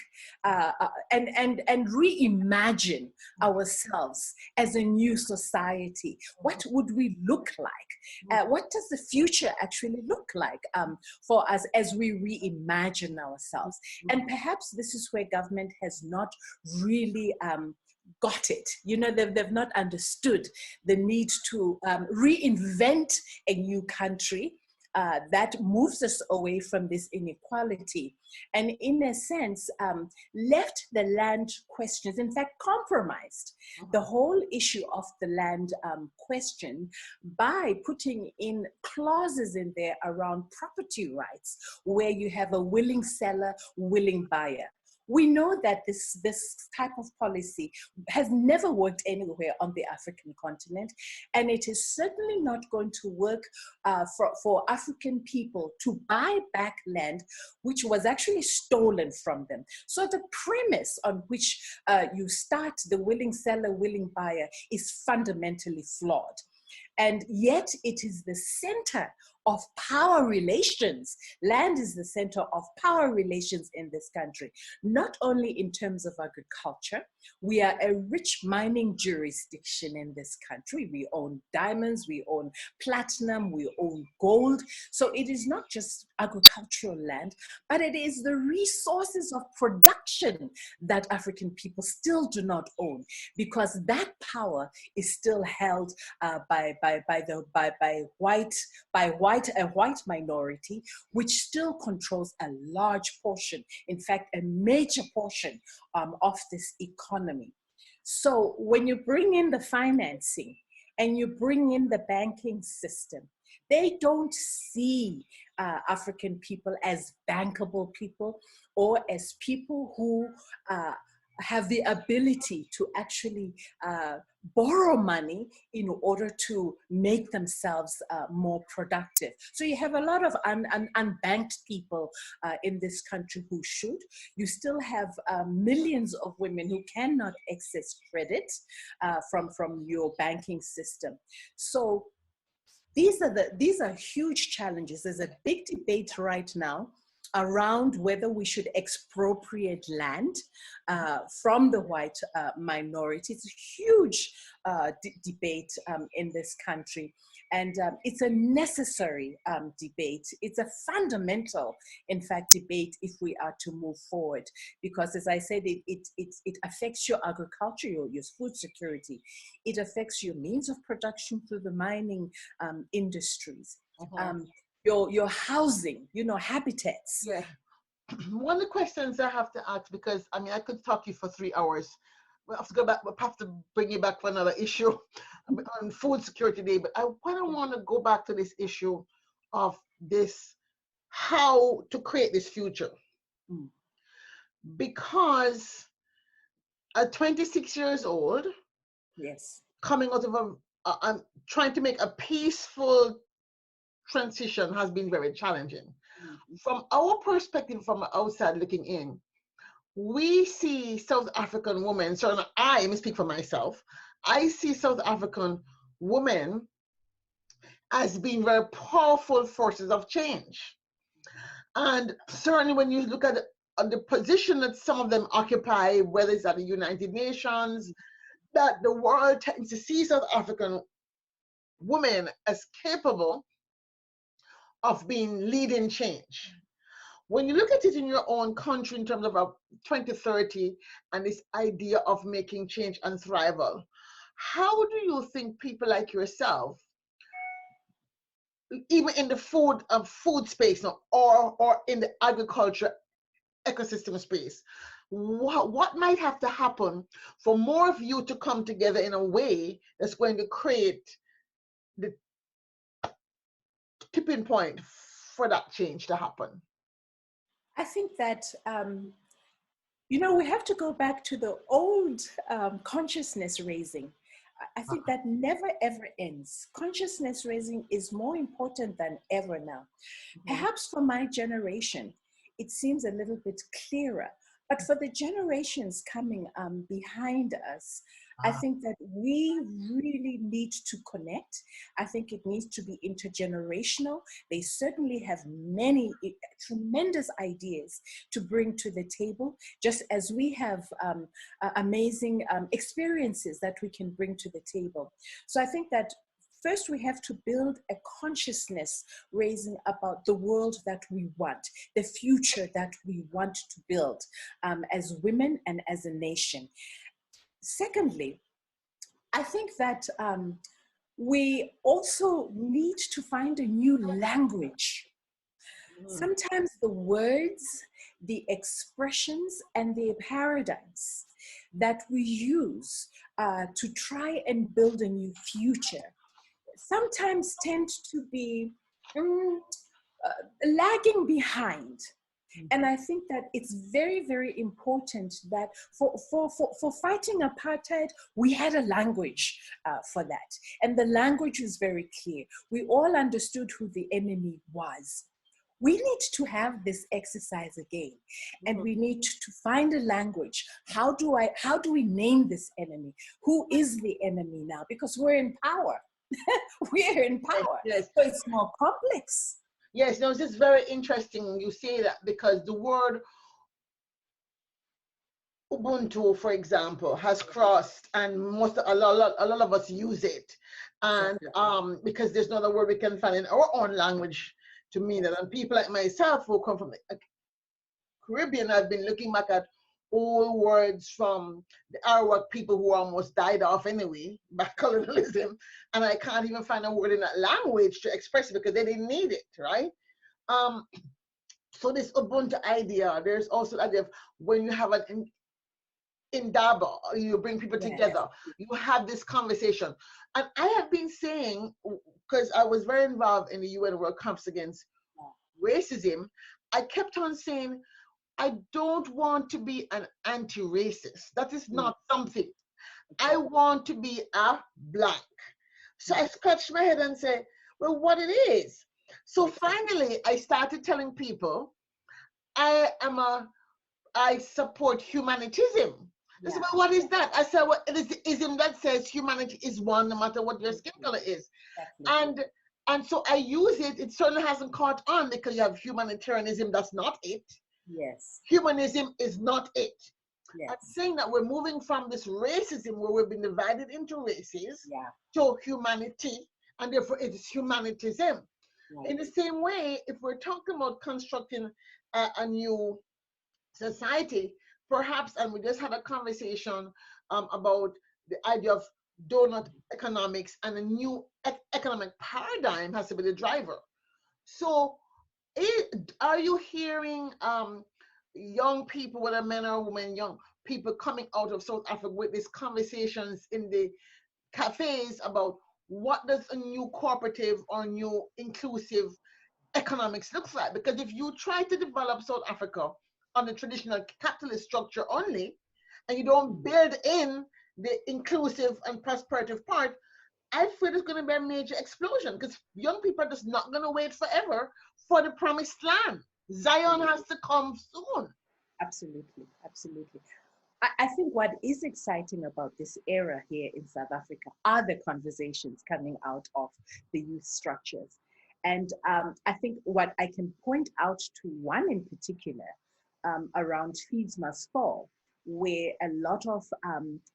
and reimagine ourselves as a new society. What would we look like? What does the future actually look like for us as we reimagine ourselves? And perhaps this is where government has not really got it. You know, they've not understood the need to reinvent a new country that moves us away from this inequality, and in a sense left the land questions, in fact compromised the whole issue of the land question by putting in clauses in there around property rights, where you have a willing seller, willing buyer. We know that this type of policy has never worked anywhere on the African continent, and it is certainly not going to work for African people to buy back land which was actually stolen from them. So the premise on which you start the willing seller, willing buyer is fundamentally flawed. And yet it is the center of power relations. Land is the center of power relations in this country, not only in terms of agriculture. We are a rich mining jurisdiction in this country. We own diamonds, we own platinum, we own gold. So it is not just agricultural land, but it is the resources of production that African people still do not own, because that power is still held by a white minority, which still controls a large portion, in fact, a major portion of this economy. So when you bring in the financing and you bring in the banking system, they don't see African people as bankable people or as people who have the ability to actually borrow money in order to make themselves more productive. So you have a lot of unbanked people in this country who should. You still have millions of women who cannot access credit from your banking system. So these are huge challenges. There's a big debate right now around whether we should expropriate land from the white minority. It's a huge debate in this country. And it's a necessary debate. It's a fundamental, in fact, debate if we are to move forward. Because as I said, it affects your agriculture, your food security. It affects your means of production through the mining industries. Your housing, habitats. Yeah. One of the questions I have to ask, because I mean, I could talk to you for 3 hours. We'll have to go back, we'll have to bring you back for another issue on food security day. But I want to go back to this issue of this, how to create this future. Because at 26 years old, yes, coming out of I'm trying to make a peaceful transition has been very challenging. From our perspective, from outside looking in, we see South African women, so I may speak for myself, I see South African women as being very powerful forces of change. And certainly when you look at the position that some of them occupy, whether it's at the United Nations, that the world tends to see South African women as capable of being leading change. When you look at it in your own country in terms of 2030 and this idea of making change and thrival, how do you think people like yourself, even in the food space now, or in the agriculture ecosystem space, what might have to happen for more of you to come together in a way that's going to create the tipping point for that change to happen? I think that, we have to go back to the old consciousness raising. I think that never ever ends. Consciousness raising is more important than ever now. Perhaps for my generation, it seems a little bit clearer. But for the generations coming behind us, I think that we really need to connect. I think it needs to be intergenerational. They certainly have many tremendous ideas to bring to the table, just as we have amazing experiences that we can bring to the table. So I think that first, we have to build a consciousness raising about the world that we want, the future that we want to build as women and as a nation. Secondly, I think that we also need to find a new language. Sometimes the words, the expressions, and the paradigms that we use to try and build a new future sometimes tend to be lagging behind. And I think that it's very, very important that for fighting apartheid, we had a language for that. And the language was very clear. We all understood who the enemy was. We need to have this exercise again, and we need to find a language. How do we name this enemy? Who is the enemy now? Because we're in power. We're in power. Yes. So it's more complex. Yes, no, this is very interesting you say that, because the word Ubuntu, for example, has crossed, and a lot of us use it, and because there's no other word we can find in our own language to mean it. And people like myself who come from the Caribbean have been looking back at old words from the Arawak people who almost died off anyway by colonialism, and I can't even find a word in that language to express it because they didn't need it, right? So this Ubuntu idea, there's also the idea of when you have an Indaba, you bring people together, you have this conversation. And I have been saying, because I was very involved in the UN World Cups against racism, I kept on saying, I don't want to be an anti-racist. That is not something. I want to be a blank. So I scratched my head and said, well, what it is. So finally, I started telling people, I support humanism. They said, well, what is that? I said, well, it is the ism that says humanity is one, no matter what your skin color is. And so I use it. It certainly hasn't caught on because you have humanitarianism. That's not it. Yes. Humanism is not it. Yes. I'm saying that we're moving from this racism where we've been divided into races to humanity, and therefore it is humanism. In the same way, if we're talking about constructing a new society, perhaps, and we just had a conversation about the idea of donut economics, and a new economic paradigm has to be the driver. So are you hearing young people, whether men or women, young people coming out of South Africa with these conversations in the cafes about what does a new cooperative or new inclusive economics looks like? Because if you try to develop South Africa on the traditional capitalist structure only, and you don't build in the inclusive and prosperative part, I feel it's going to be a major explosion because young people are just not going to wait forever for the promised land. Zion has to come soon. Absolutely, absolutely. I think what is exciting about this era here in South Africa are the conversations coming out of the youth structures. And I think what I can point out to one in particular around Feeds Must Fall, where a lot of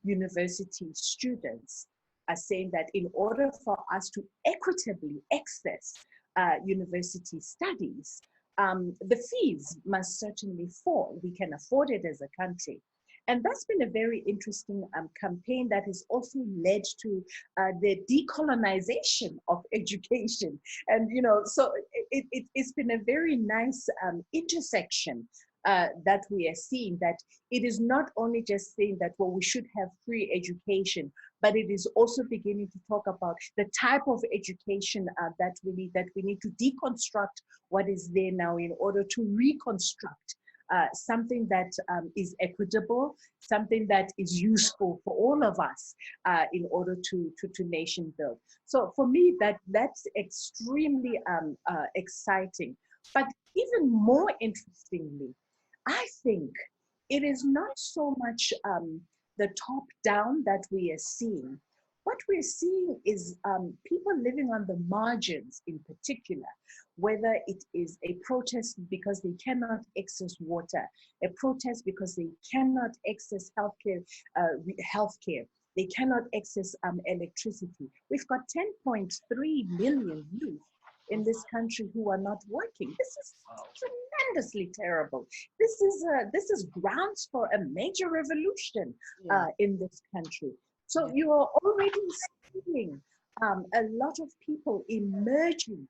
university students are saying that in order for us to equitably access university studies, the fees must certainly fall. We can afford it as a country. And that's been a very interesting campaign that has also led to the decolonization of education. And, you know, so it's been a very nice intersection that we are seeing, that it is not only just saying that, well, we should have free education, but it is also beginning to talk about the type of education that we need to deconstruct what is there now in order to reconstruct something that is equitable, something that is useful for all of us in order to nation build. So for me, that's extremely exciting. But even more interestingly, I think it is not so much the top down that we are seeing. What we're seeing is people living on the margins in particular, whether it is a protest because they cannot access water, a protest because they cannot access healthcare, they cannot access electricity. We've got 10.3 million youth in this country who are not working. This is tremendously terrible. This is grounds for a major revolution in this country. So you are already seeing a lot of people emerging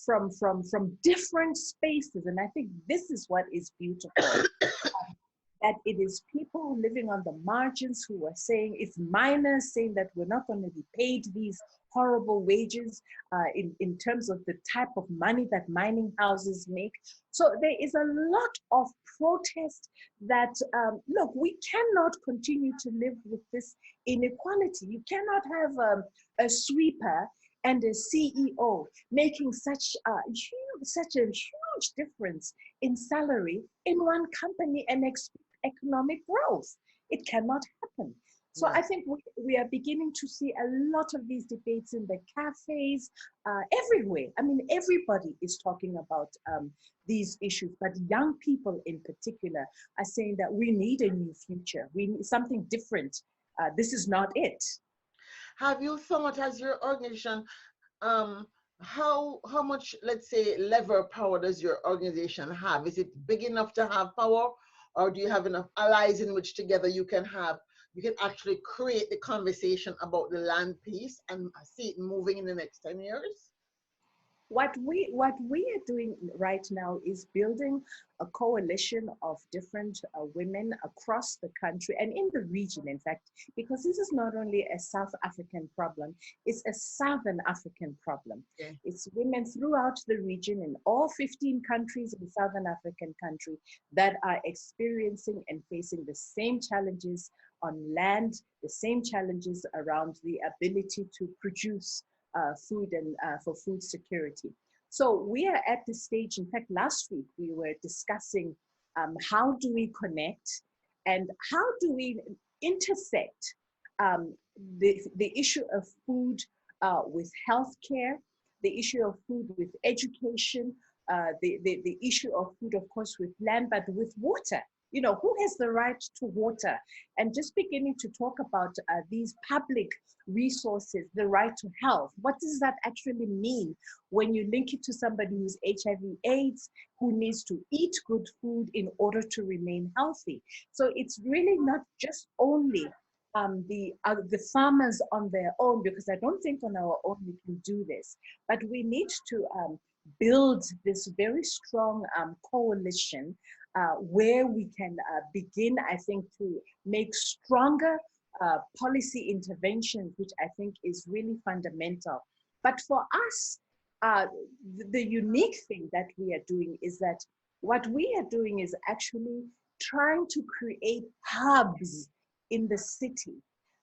from different spaces, and I think this is what is beautiful. That it is people living on the margins who are saying, it's miners saying that we're not going to be paid these horrible wages in terms of the type of money that mining houses make. So there is a lot of protest that, look, we cannot continue to live with this inequality. You cannot have a sweeper and a CEO making such a huge difference in salary in one company and expect economic growth. It cannot happen. So I think we are beginning to see a lot of these debates in the cafes, everywhere. I mean, everybody is talking about these issues, but young people in particular are saying that we need a new future. We need something different. This is not it. Have you thought, as your organization, how much, let's say, lever power does your organization have? Is it big enough to have power, or do you have enough allies in which together you can actually create the conversation about the land piece and see it moving in the next 10 years? What we are doing right now is building a coalition of different women across the country and in the region, in fact, because this is not only a South African problem, it's a Southern African problem. Okay. It's women throughout the region in all 15 countries in Southern African country that are experiencing and facing the same challenges on land, the same challenges around the ability to produce food and for food security. So we are at the stage, in fact, last week we were discussing how do we connect and how do we intersect the issue of food with healthcare, the issue of food with education, the issue of food, of course, with land, but with water. You know, who has the right to water? And just beginning to talk about these public resources, the right to health. What does that actually mean when you link it to somebody who's HIV/AIDS, who needs to eat good food in order to remain healthy? So it's really not just only the farmers on their own, because I don't think on our own we can do this, but we need to build this very strong coalition where we can begin, I think, to make stronger policy interventions, which I think is really fundamental. But for us, the unique thing that we are doing is that what we are doing is actually trying to create hubs in the city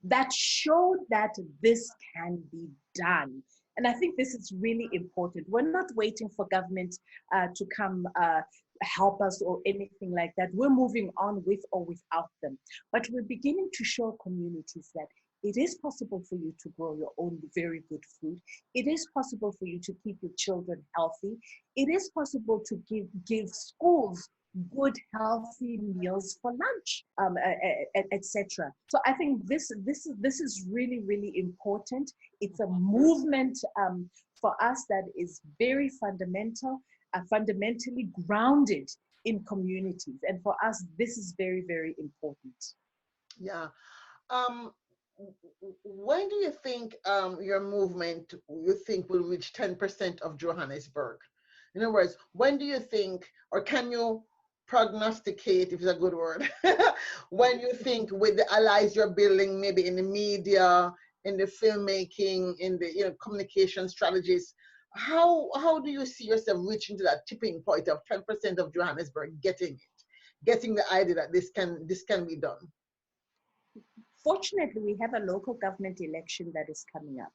that showed that this can be done. And I think this is really important. We're not waiting for government to come help us or anything like that. We're moving on with or without them. But we're beginning to show communities that it is possible for you to grow your own very good food. It is possible for you to keep your children healthy. It is possible to give schools good healthy meals for lunch, etc. So I think this is really, really important. It's a movement for us that is very fundamental, fundamentally grounded in communities, and for us this is very, very important. Yeah. When do you think your movement, you think, will reach 10% of Johannesburg? In other words, when do you think, or can you prognosticate, if it's a good word, when you think with the allies you're building, maybe in the media, in the filmmaking, in the communication strategies, how do you see yourself reaching to that tipping point of 10% of Johannesburg getting the idea that this can be done? Fortunately, we have a local government election that is coming up.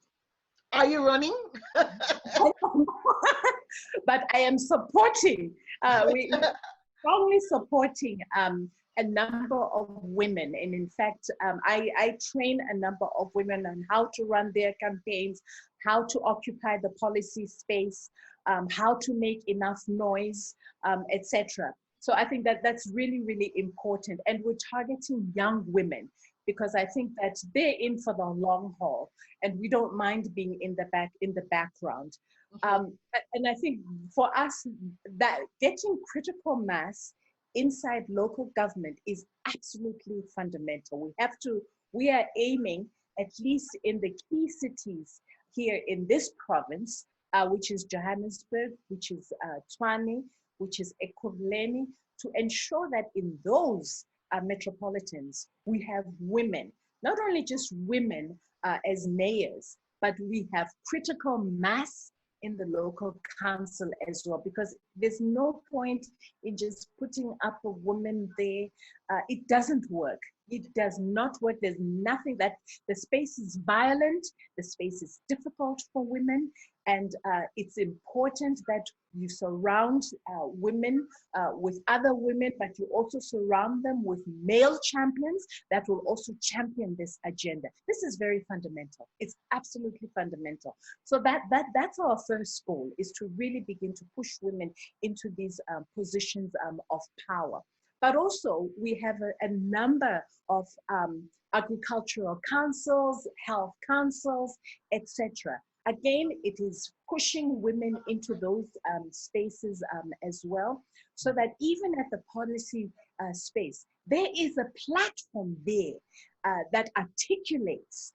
Are you running? But I am supporting, we strongly supporting a number of women. And in fact, I train a number of women on how to run their campaigns, how to occupy the policy space, how to make enough noise, etc. So I think that that's really, really important. And we're targeting young women, because I think that they're in for the long haul, and we don't mind being in the background. And I think for us, that getting critical mass inside local government is absolutely fundamental. We are aiming, at least in the key cities here in this province, which is Johannesburg, which is Tshwane, which is Ekurhuleni, to ensure that in those metropolitans, we have women, not only just women as mayors, but we have critical mass in the local council as well, because there's no point in just putting up a woman there. It doesn't work. It does not work. There's nothing that, the space is violent, the space is difficult for women, and it's important that you surround women with other women, but you also surround them with male champions that will also champion this agenda. This is very fundamental. It's absolutely fundamental. So that's our first goal, is to really begin to push women into these positions of power. But also we have a number of agricultural councils, health councils, etc. Again, it is pushing women into those spaces as well, so that even at the policy space, there is a platform there that articulates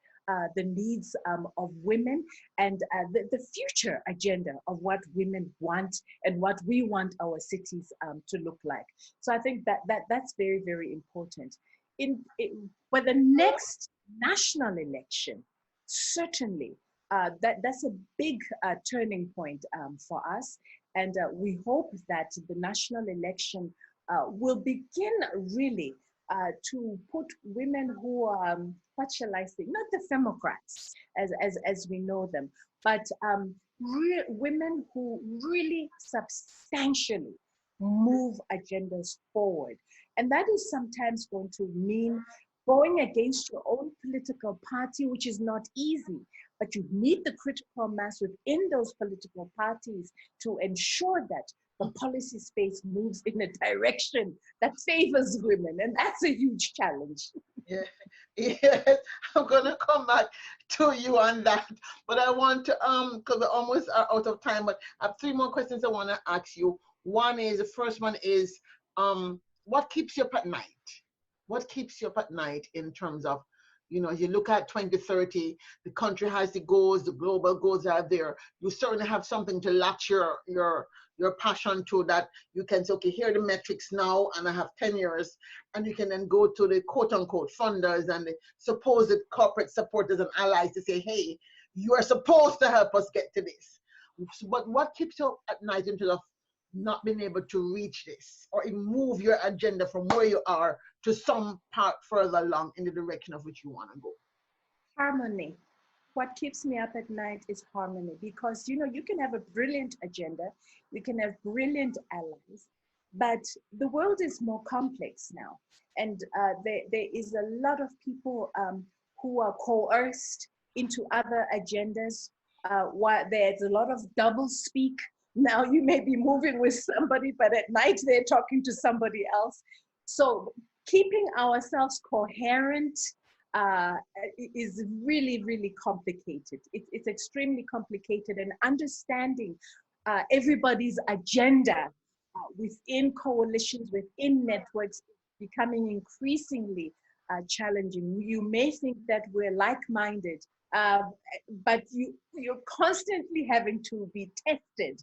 the needs of women and the future agenda of what women want and what we want our cities to look like. So I think that's very, very important. For the next national election, certainly, that's a big turning point for us. And we hope that the national election will begin really to put women who are, what shall I say, not the Democrats as we know them, but women who really substantially move agendas forward. And that is sometimes going to mean going against your own political party, which is not easy, but you need the critical mass within those political parties to ensure that the policy space moves in a direction that favors women, and that's a huge challenge. Yeah, yes, I'm gonna come back to you on that, but I want to because we almost are out of time, but I have 3 more questions I want to ask you. The first one is what keeps you up at night? What keeps you up at night in terms of, as you look at 2030, the country has the goals, the global goals are there. You certainly have something to latch your passion to, that you can say, okay, here are the metrics now, and I have 10 years, and you can then go to the quote unquote funders and the supposed corporate supporters and allies to say, hey, you are supposed to help us get to this. But what keeps you up at night in terms of not being able to reach this, or even move your agenda from where you are to some part further along in the direction of which you want to go? Harmony. What keeps me up at night is harmony, because you can have a brilliant agenda, you can have brilliant allies, but the world is more complex now, and there is a lot of people who are coerced into other agendas. While there's a lot of double speak. Now you may be moving with somebody, but at night they're talking to somebody else. So keeping ourselves coherent is really, really complicated. It's extremely complicated, and understanding everybody's agenda within coalitions, within networks, is becoming increasingly challenging. You may think that we're like-minded, but you're constantly having to be tested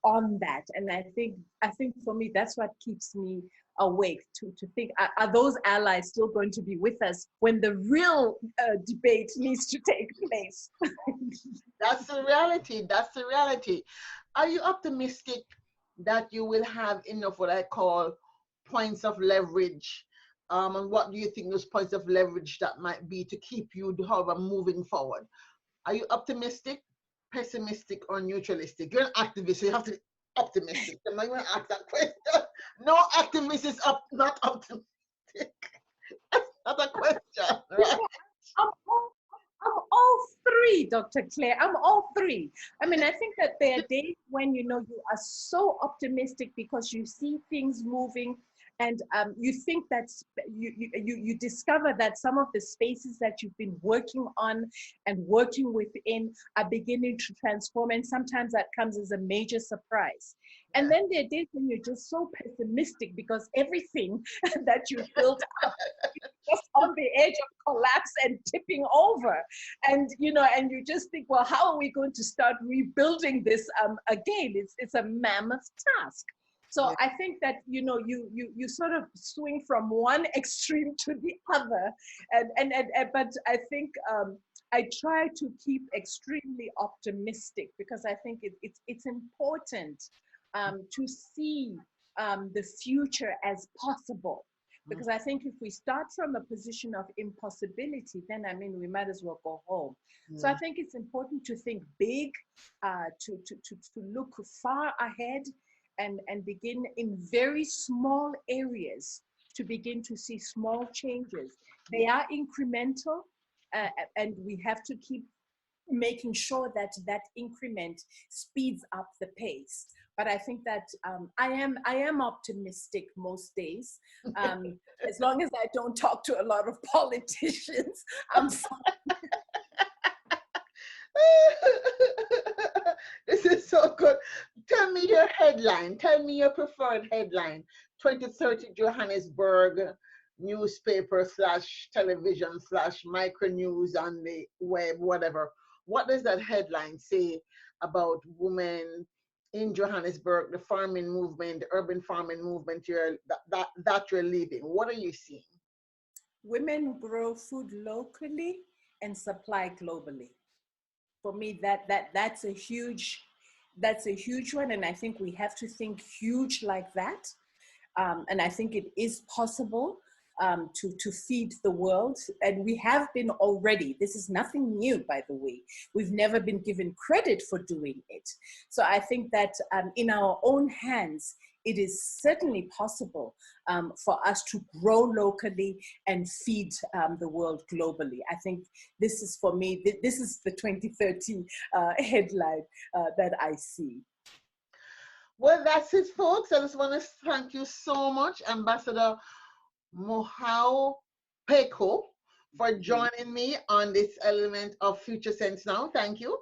on that. And I think for me, that's what keeps me awake, to think, are those allies still going to be with us when the real debate needs to take place? That's the reality. That's the reality. Are you optimistic that you will have enough what I call points of leverage? And what do you think those points of leverage that might be to keep you, however, moving forward? Are you optimistic, pessimistic, or neutralistic? You're an activist, so you have to be optimistic. I'm not going to ask that question. No activist is not optimistic. That's not a question, right? I'm all three, Dr. Claire. I'm all three. I mean, I think that there are days when you are so optimistic because you see things moving, and you think that you discover that some of the spaces that you've been working on and working within are beginning to transform, and sometimes that comes as a major surprise. And then there are days when you're just so pessimistic because everything that you built up is just on the edge of collapse and tipping over. And and you just think, well, how are we going to start rebuilding this again? It's a mammoth task. So I think that you sort of swing from one extreme to the other, but I think I try to keep extremely optimistic, because I think it's important to see the future as possible. Because I think if we start from a position of impossibility, then we might as well go home. So I think it's important to think big, to look far ahead, and begin in very small areas to begin to see small changes. They are incremental, and we have to keep making sure that that increment speeds up the pace. But I think that I am optimistic most days. As long as I don't talk to a lot of politicians, I'm fine. This is so good. Tell me your headline. Tell me your preferred headline. 2030 Johannesburg newspaper / television / micro news on the web, whatever. What does that headline say about women in Johannesburg, the farming movement, the urban farming movement that you're leading? What are you seeing? Women grow food locally and supply globally. For me, that's a huge one, and I think we have to think huge like that. And I think it is possible to feed the world, and we have been already. This is nothing new, by the way. We've never been given credit for doing it. So I think that in our own hands, it is certainly possible for us to grow locally and feed the world globally. I think this is, for me, this is the 2030 headline that I see. Well, that's it, folks. I just want to thank you so much, Ambassador Mohau Pheko, for joining me on this element of Future Sense Now. Thank you.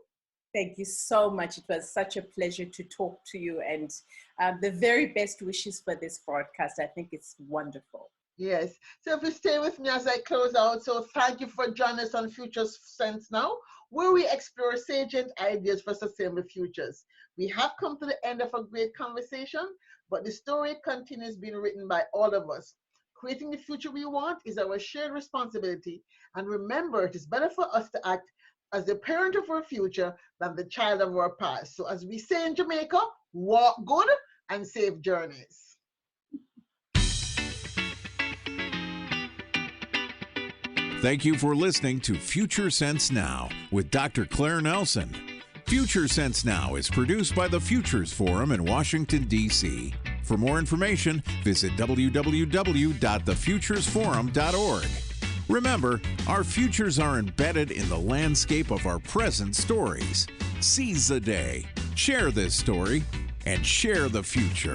Thank you so much. It was such a pleasure to talk to you, and the very best wishes for this broadcast. I think it's wonderful. Yes. So if you stay with me as I close out, so thank you for joining us on Future Sense Now, where we explore salient ideas for sustainable futures. We have come to the end of a great conversation, but the story continues being written by all of us. Creating the future we want is our shared responsibility. And remember, it is better for us to act as the parent of our future than the child of our past. So as we say in Jamaica, walk good and safe journeys. Thank you for listening to Future Sense Now with Dr. Claire Nelson. Future Sense Now is produced by the Futures Forum in Washington, D.C. For more information, visit www.thefuturesforum.org. Remember, our futures are embedded in the landscape of our present stories. Seize the day, share this story, and share the future.